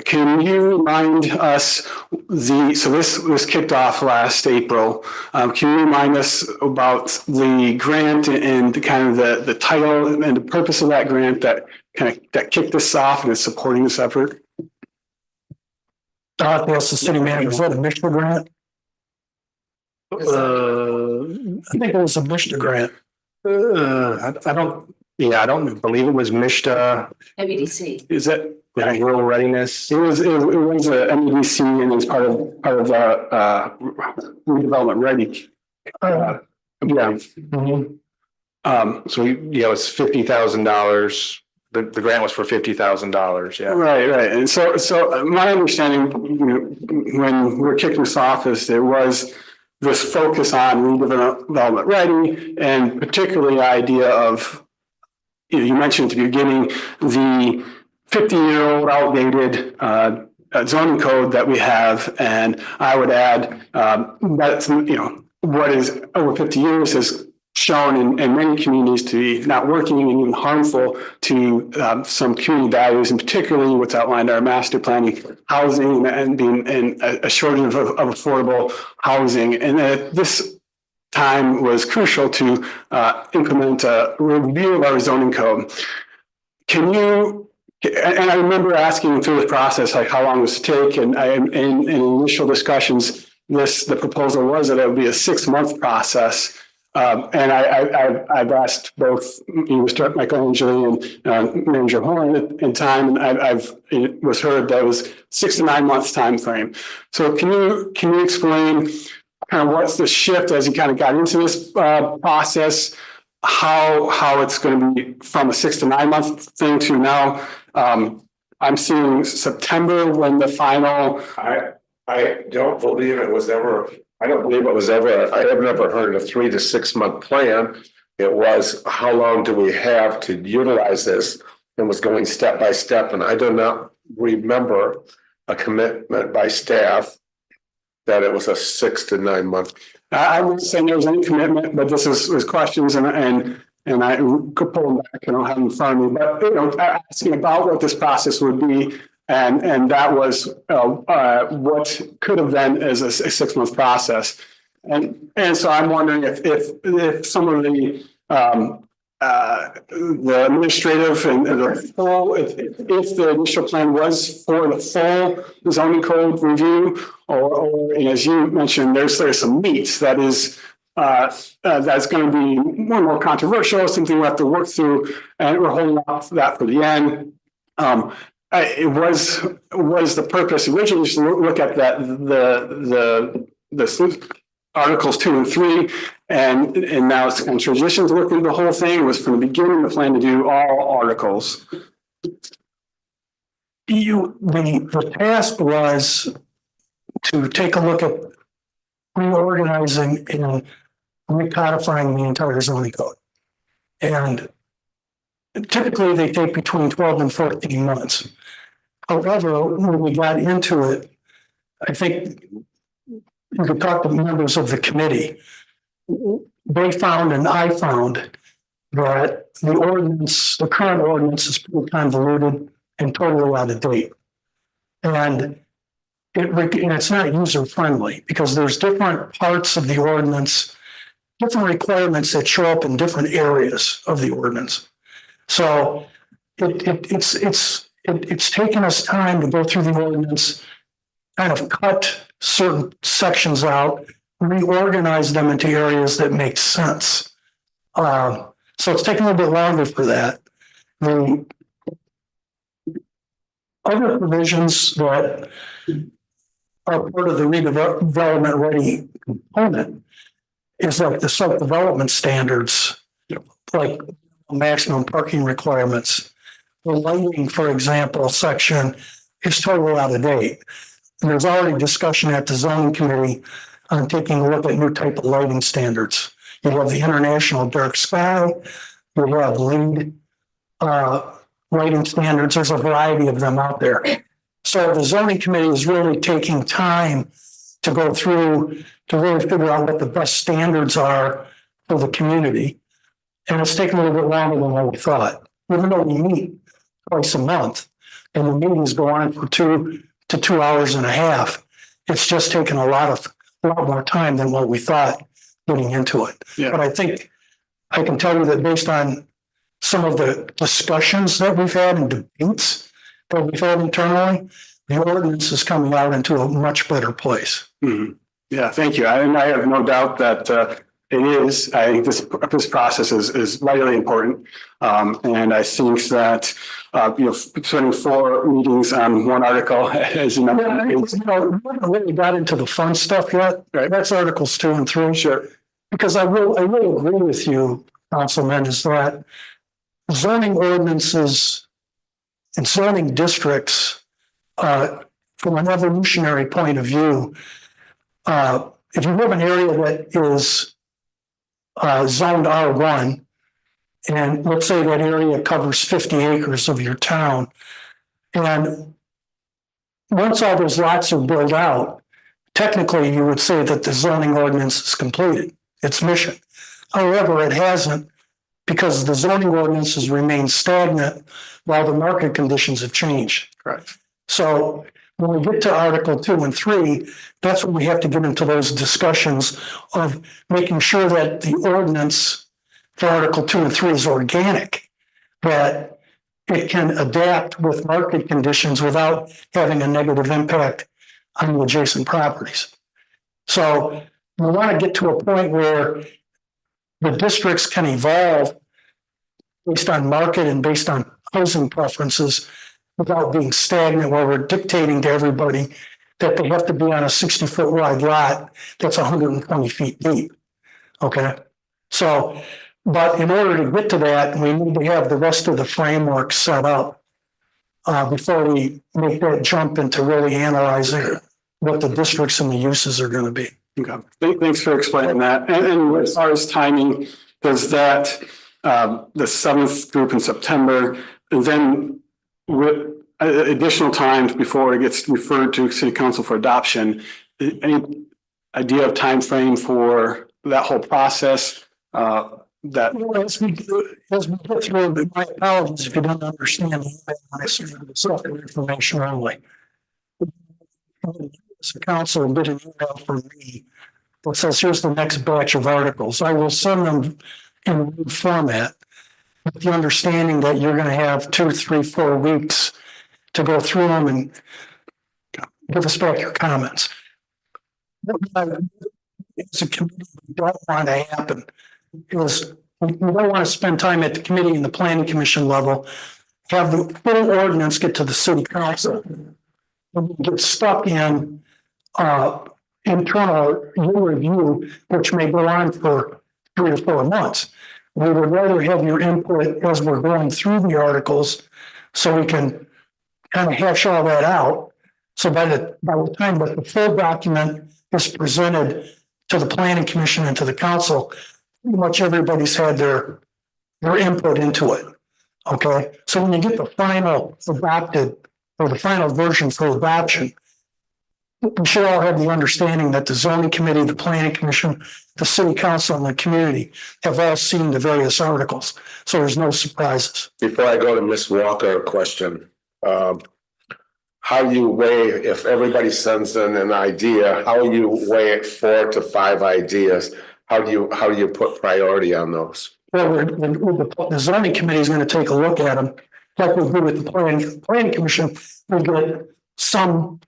Can you remind us so this kicked off last April. Can you remind us about the grant and kind of the title and the purpose of that grant that kicked this off and is supporting this effort? That's the city manager, is that a MISHDA grant? I think it was a MISHDA grant. I don't believe it was MISHDA. WDC. Is that? Rural readiness. It was a MEDC and it was part of redevelopment ready. Yeah. So it's $50,000. The grant was for $50,000. Yeah. Right. And so my understanding, when we're kicking this off is there was this focus on redevelopment ready and particularly the idea of, you mentioned at the beginning, the 50-year-old outdated zoning code that we have. And I would add that's, what is over 50 years has shown in many communities to be not working and even harmful to some community values, and particularly what's outlined in our master planning, housing and being a shortage of affordable housing. And this time was crucial to implement a review of our zoning code. And I remember asking through the process, like how long this would take, and in initial discussions, the proposal was that it would be a 6-month process. And I've asked both Mr. Michelangelo and Manager Horn in time, and it was heard that it was 6 to 9 months time frame. So can you explain kind of what's the shift as you kind of got into this process? How it's going to be from a 6 to 9 month thing to now? I'm seeing September when the final. I don't believe it was ever. I have never heard of a 3 to 6 month plan. It was how long do we have to utilize this, and was going step by step. And I do not remember a commitment by staff that it was a 6 to 9 month. I wouldn't say there was any commitment, but this was questions and I could pull them back. I don't have them in front of me, but asking about what this process would be. And that was what could have been as a 6-month process. And so I'm wondering if some of the administrative and the full, if the initial plan was for the full zoning code review, or as you mentioned, there's some meats that is that's going to be more controversial, something we have to work through, and we're holding off that for the end. It was the purpose originally to look at that the Articles 2 and 3, and now it's kind of transitioned to looking at the whole thing. It was from the beginning the plan to do all articles. The task was to take a look at reorganizing and recodifying the entire zoning code. And typically they take between 12 and 14 months. However, when we got into it, I think you could talk to members of the committee. They found and I found that the current ordinance is pretty convoluted and totally out of date. And it's not user friendly because there's different parts of the ordinance, different requirements that show up in different areas of the ordinance. So it's taken us time to go through the ordinance, kind of cut certain sections out, reorganize them into areas that make sense. So it's taken a little bit longer for that. The other provisions that are part of the redevelopment ready component is like the self-development standards, like maximum parking requirements. The lighting, for example, section is totally out of date. And there's already discussion at the zoning committee on taking a look at new type of lighting standards. You have the international dark sky, you have LEED lighting standards. There's a variety of them out there. So the zoning committee is really taking time to go through to really figure out what the best standards are for the community. And it's taken a little bit longer than what we thought, even though we meet twice a month and the meetings go on for 2 to 2.5 hours. It's just taken a lot more time than what we thought getting into it. Yeah. But I think I can tell you that based on some of the discussions that we've had and debates that we've had internally, the ordinance is coming out into a much better place. Mhm. Yeah, thank you. And I have no doubt that it is. I think this process is vitally important. And I think that, spending 4 meetings on one article is enough. Yeah, we haven't really got into the fun stuff yet. Right. That's Articles 2 and 3. Sure. Because I really agree with you, Councilman, is that zoning ordinances and zoning districts, from an evolutionary point of view, if you have an area that is zoned R1, and let's say that area covers 50 acres of your town, and once all those lots are built out, technically you would say that the zoning ordinance is completed, its mission. However, it hasn't, because the zoning ordinance has remained stagnant while the market conditions have changed. Correct. So when we get to Article 2 and 3, that's when we have to get into those discussions of making sure that the ordinance for Article 2 and 3 is organic, that it can adapt with market conditions without having a negative impact on the adjacent properties. So we want to get to a point where the districts can evolve based on market and based on housing preferences without being stagnant, where we're dictating to everybody that they have to be on a 60-foot wide lot that's 120 feet deep. Okay. So, but in order to get to that, we need to have the rest of the framework set up before we make that jump into really analyzing what the districts and the uses are going to be. Okay. Thanks for explaining that. And as far as timing, does that, the 7th group in September, and then with additional times before it gets referred to City Council for adoption, any idea of time frame for that whole process? That Well, as we get through, my apologies if you don't understand the summary information only. The council did an email from me that says, here's the next batch of articles. I will send them in Word format with the understanding that you're going to have 2, 3, 4 weeks to go through them and give us back your comments. It's a committee we don't want to happen. Is we don't want to spend time at the committee and the planning commission level, have the full ordinance get to the city council, and we get stuck in internal review, which may go on for 3 or 4 months. We would rather have your input as we're going through the articles so we can kind of hash all that out. So by the time that the full document is presented to the planning commission and to the council, pretty much everybody's had their input into it. Okay, so when you get the final adopted or the final version for adoption, we should all have the understanding that the zoning committee, the planning commission, the city council, and the community have all seen the various articles. So there's no surprises. Before I go to Ms. Walker, a question. How you weigh, if everybody sends in an idea, how you weigh it 4 to 5 ideas? How do you put priority on those? Well, the zoning committee is going to take a look at them, like we do with the planning commission. We'll get some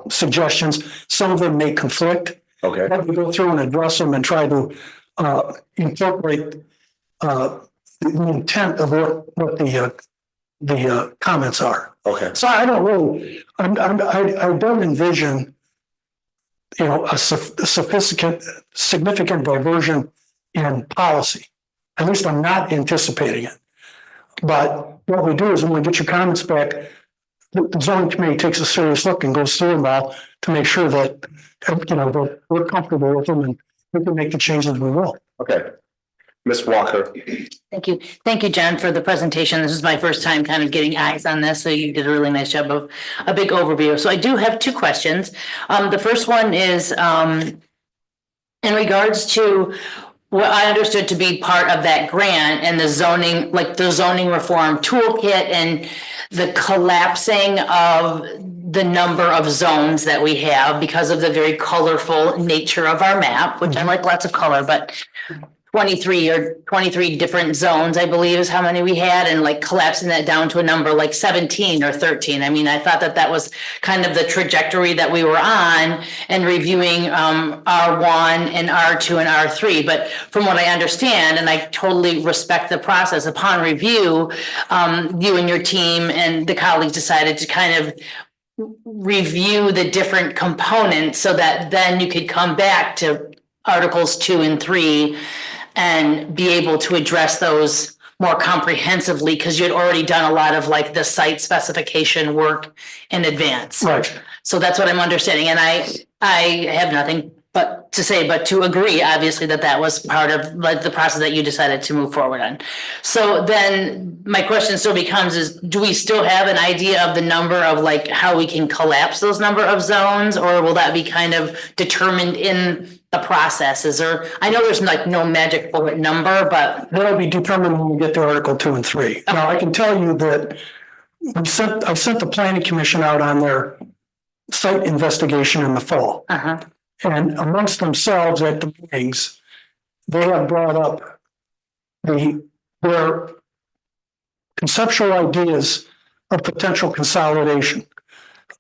suggestions. Some of them may conflict. Okay. But we go through and address them and try to incorporate the intent of what the comments are. Okay. So I don't really, I don't envision, a significant diversion in policy. At least I'm not anticipating it. But what we do is when we get your comments back, the zoning committee takes a serious look and goes through them all to make sure that, that we're comfortable with them and we can make the changes we will. Okay. Ms. Walker. Thank you. Thank you, Jen, for the presentation. This is my first time kind of getting eyes on this, so you did a really nice job of a big overview. So I do have 2 questions. The first one is in regards to what I understood to be part of that grant and the zoning, like the zoning reform toolkit and the collapsing of the number of zones that we have because of the very colorful nature of our map, which I like lots of color, but 23 different zones, I believe is how many we had, and like collapsing that down to a number like 17 or 13. I mean, I thought that was kind of the trajectory that we were on and reviewing R1 and R2 and R3. But from what I understand, and I totally respect the process, upon review, you and your team and the colleagues decided to kind of review the different components so that then you could come back to Articles 2 and 3 and be able to address those more comprehensively because you had already done a lot of like the site specification work in advance. Right. So that's what I'm understanding. And I have nothing but to say, but to agree, obviously, that was part of like the process that you decided to move forward on. So then my question still becomes is, do we still have an idea of the number of like how we can collapse those number of zones, or will that be kind of determined in the process? Is there, I know there's like no magic bullet number, but That'll be determined when we get to Article 2 and 3. Now, I can tell you that I sent the planning commission out on their site investigation in the fall. And amongst themselves at the meetings, they have brought up their conceptual ideas of potential consolidation,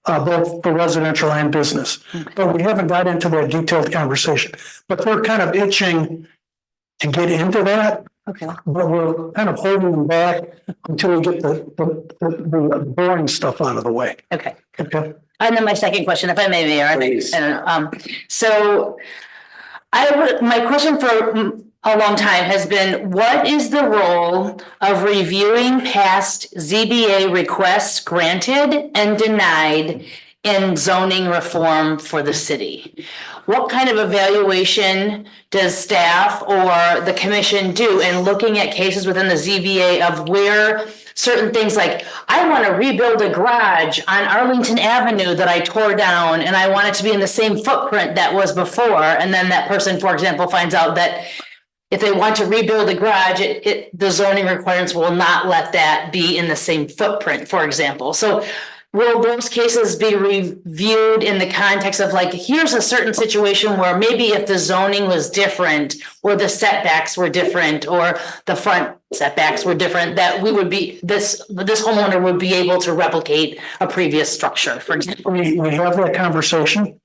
both for residential and business. But we haven't got into that detailed conversation. But they're kind of itching to get into that. okay. But we're kind of holding them back until we get the boring stuff out of the way. Okay. Okay. And then my second question, if I may, Mayor. Please. So my question for a long time has been, what is the role of reviewing past ZBA requests granted and denied in zoning reform for the city? What kind of evaluation does staff or the commission do in looking at cases within the ZBA of where certain things like, I want to rebuild a garage on Arlington Avenue that I tore down and I want it to be in the same footprint that was before. And then that person, for example, finds out that if they want to rebuild a garage, the zoning requirements will not let that be in the same footprint, for example. So will those cases be reviewed in the context of like, here's a certain situation where maybe if the zoning was different or the setbacks were different or the front setbacks were different, that we would be, this homeowner would be able to replicate a previous structure, for example? We have that conversation,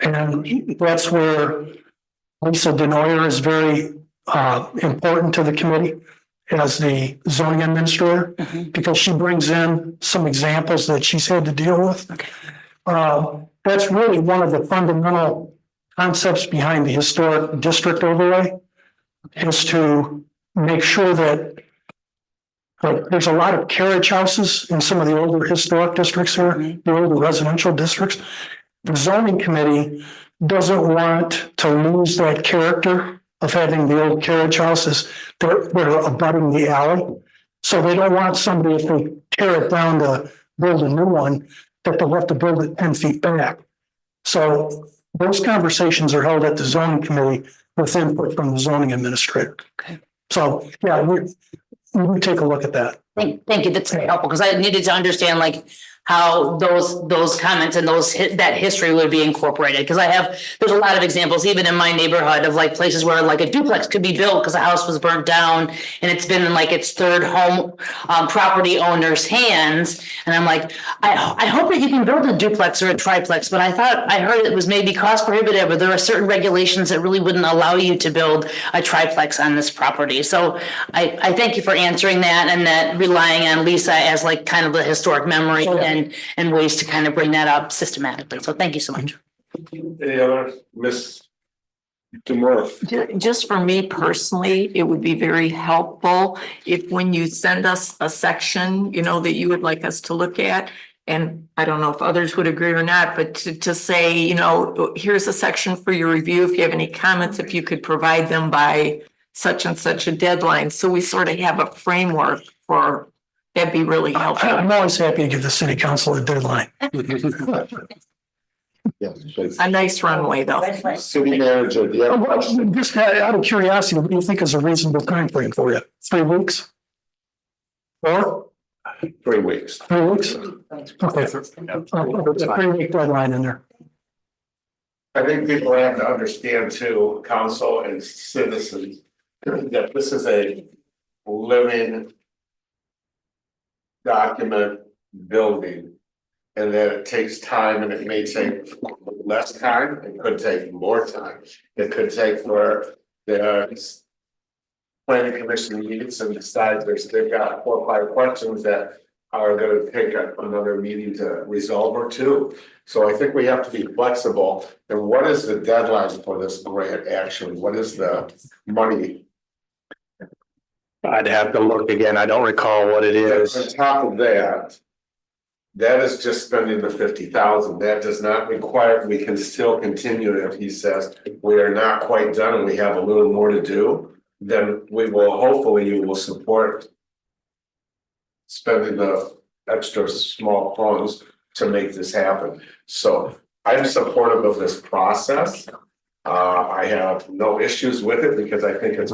and that's where Lisa Denoyer is very important to the committee as the zoning administrator, because she brings in some examples that she's had to deal with. That's really one of the fundamental concepts behind the historic district overlay, is to make sure that there's a lot of carriage houses in some of the older historic districts here, the older residential districts. The zoning committee doesn't want to lose that character of having the old carriage houses that are abutting the alley. So they don't want somebody, if they tear it down to build a new one, that they'll have to build it 10 feet back. So those conversations are held at the zoning committee with input from the zoning administrator. Okay. So, yeah, we take a look at that. Thank you. That's very helpful because I needed to understand like how those comments and that history would be incorporated. Because there's a lot of examples, even in my neighborhood, of like places where like a duplex could be built because a house was burnt down and it's been in like its third home property owner's hands. And I'm like, I hope that you can build a duplex or a triplex, but I heard it was maybe cost prohibitive, or there are certain regulations that really wouldn't allow you to build a triplex on this property. So I thank you for answering that, and that relying on Lisa as like kind of the historic memory and ways to kind of bring that up systematically. So thank you so much. Any other, Ms. Demore? Just for me personally, it would be very helpful if when you send us a section, that you would like us to look at, and I don't know if others would agree or not, but to say, here's a section for your review. If you have any comments, if you could provide them by such and such a deadline. So we sort of have a framework for, that'd be really helpful. I'm always happy to give the city council a deadline. A nice runway though. City manager, do you have a question? Just out of curiosity, what do you think is a reasonable time frame for you? 3 weeks? 4? 3 weeks. 3 weeks? Okay. It's a 3-week deadline in there. I think people have to understand too, council and citizens, that this is a living document building. And that it takes time, and it may take less time, it could take more time. It could take for the planning commission meets and decides they've got 4 or 5 questions that are gonna take another meeting to resolve or 2. So I think we have to be flexible. And what is the deadline for this grant action? What is the money? I'd have to look again. I don't recall what it is. On top of that, that is just spending the 50,000. That does not require, we can still continue if he says we are not quite done and we have a little more to do, then we will, hopefully you will support spending the extra small funds to make this happen. So I'm supportive of this process. I have no issues with it because I think it's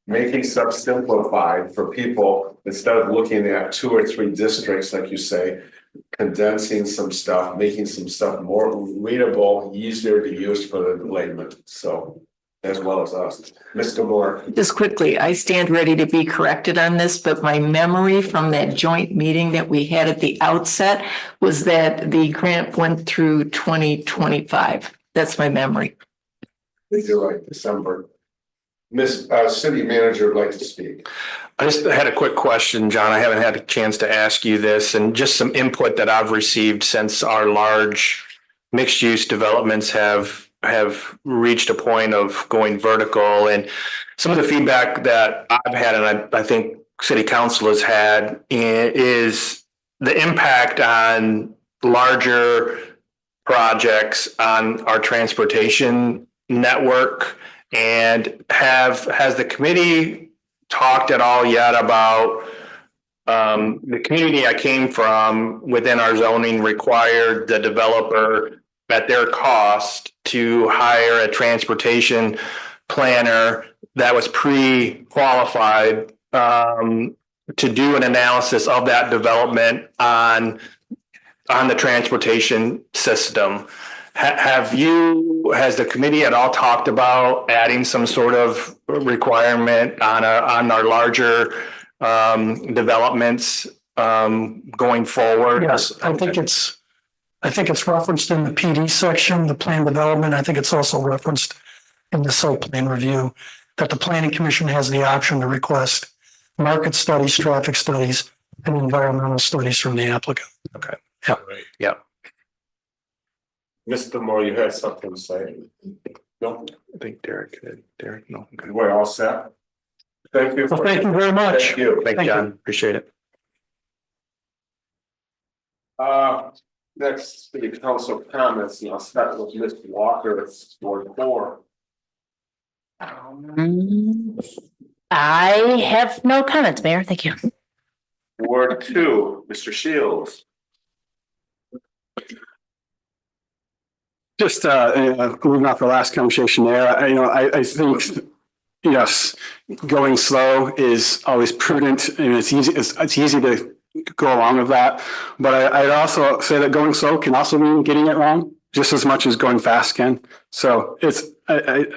making stuff simplified for people instead of looking at 2 or 3 districts, like you say, condensing some stuff, making some stuff more readable, easier to use for the layman. So, as well as us. Mr. Moore. Just quickly, I stand ready to be corrected on this, but my memory from that joint meeting that we had at the outset was that the grant went through 2025. That's my memory. You're right, December. Miss City Manager would like to speak. I just had a quick question, John. I haven't had a chance to ask you this, and just some input that I've received since our large mixed use developments have reached a point of going vertical, and some of the feedback that I've had, and I think City Council has had, is the impact on larger projects on our transportation network. And has the committee talked at all yet about the community I came from within our zoning required the developer at their cost to hire a transportation planner that was pre-qualified to do an analysis of that development on the transportation system. Has the committee at all talked about adding some sort of requirement on our larger developments going forward? Yes, I think it's referenced in the PD section, the plan development. I think it's also referenced in the site plan review that the planning commission has the option to request market studies, traffic studies, and environmental studies from the applicant. Okay. Yeah. Yeah. Mr. Moore, you had something to say? No? I think Derek did. Derek, no. Okay. We're all set. Thank you. Well, thank you very much. Thank you. Thank you, John. Appreciate it. Next, city council comments, and I'll start with Ms. Walker, Ward 4. I have no comments, Mayor. Thank you. Ward 2, Mr. Shields. Just moving off the last conversation there, I think, yes, going slow is always prudent and it's easy to go along with that. But I'd also say that going slow can also mean getting it wrong just as much as going fast can. So I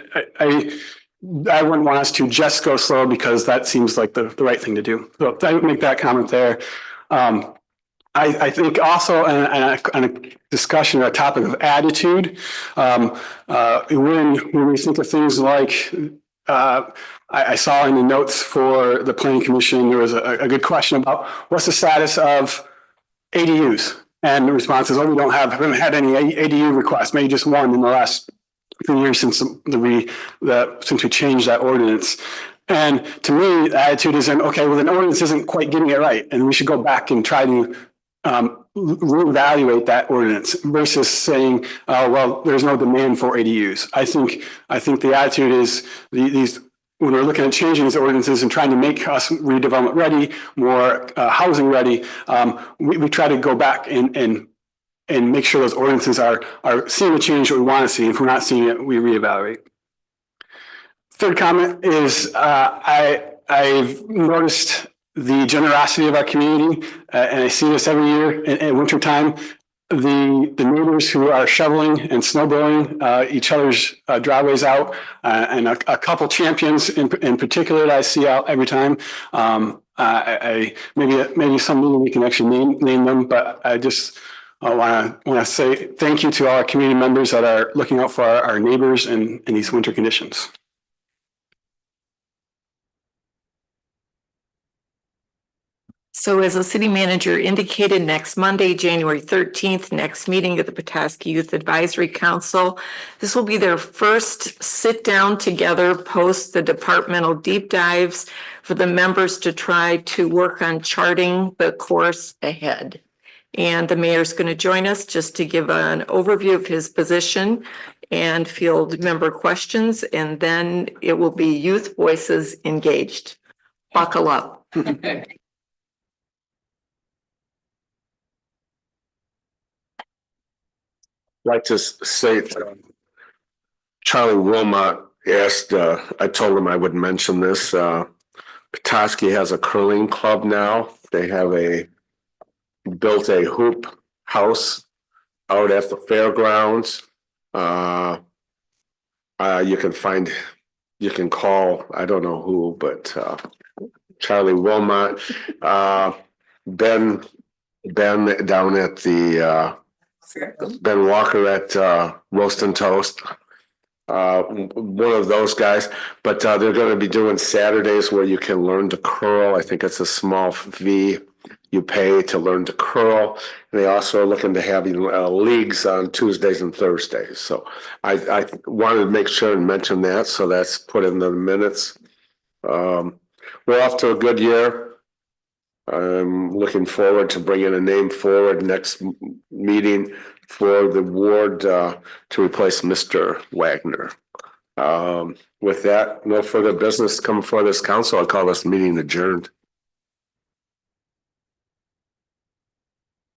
wouldn't want us to just go slow because that seems like the right thing to do. So I would make that comment there. I think also on a discussion or a topic of attitude, when we think of things like, I saw in the notes for the planning commission, there was a good question about what's the status of ADUs? And the response is, oh, haven't had any ADU requests, maybe just one in the last few years since since we changed that ordinance. And to me, the attitude is, okay, well, the ordinance isn't quite getting it right, and we should go back and try to reevaluate that ordinance versus saying, well, there's no demand for ADUs. I think the attitude is these when we're looking at changing these ordinances and trying to make us redevelopment ready, more housing ready, we try to go back and make sure those ordinances are seeing the change that we want to see. If we're not seeing it, we reevaluate. Third comment is I've noticed the generosity of our community, and I see this every year in wintertime. The neighbors who are shoveling and snowblowing each other's driveways out, and a couple champions in particular that I see out every time. Maybe some meeting we can actually name them, but I just want to say thank you to all our community members that are looking out for our neighbors in these winter conditions. So as the city manager indicated, next Monday, January 13th, next meeting of the Petoskey Youth Advisory Council. This will be their first sit down together post the departmental deep dives for the members to try to work on charting the course ahead. And the mayor's going to join us just to give an overview of his position and field member questions. And then it will be youth voices engaged. Buckle up. Like to say, Charlie Wilmot asked, I told him I would mention this. Petoskey has a curling club now. They have built a hoop house out at the fairgrounds. You can call, I don't know who, but Charlie Wilmot, Ben down at the Ben Walker at Roast and Toast, one of those guys. But they're going to be doing Saturdays where you can learn to curl. I think it's a small fee you pay to learn to curl. And they also are looking to have leagues on Tuesdays and Thursdays. So I wanted to make sure and mention that. So that's put in the minutes. We're off to a good year. I'm looking forward to bringing a name forward next meeting for the ward to replace Mr. Wagner. With that, no further business come before this council. I call this meeting adjourned.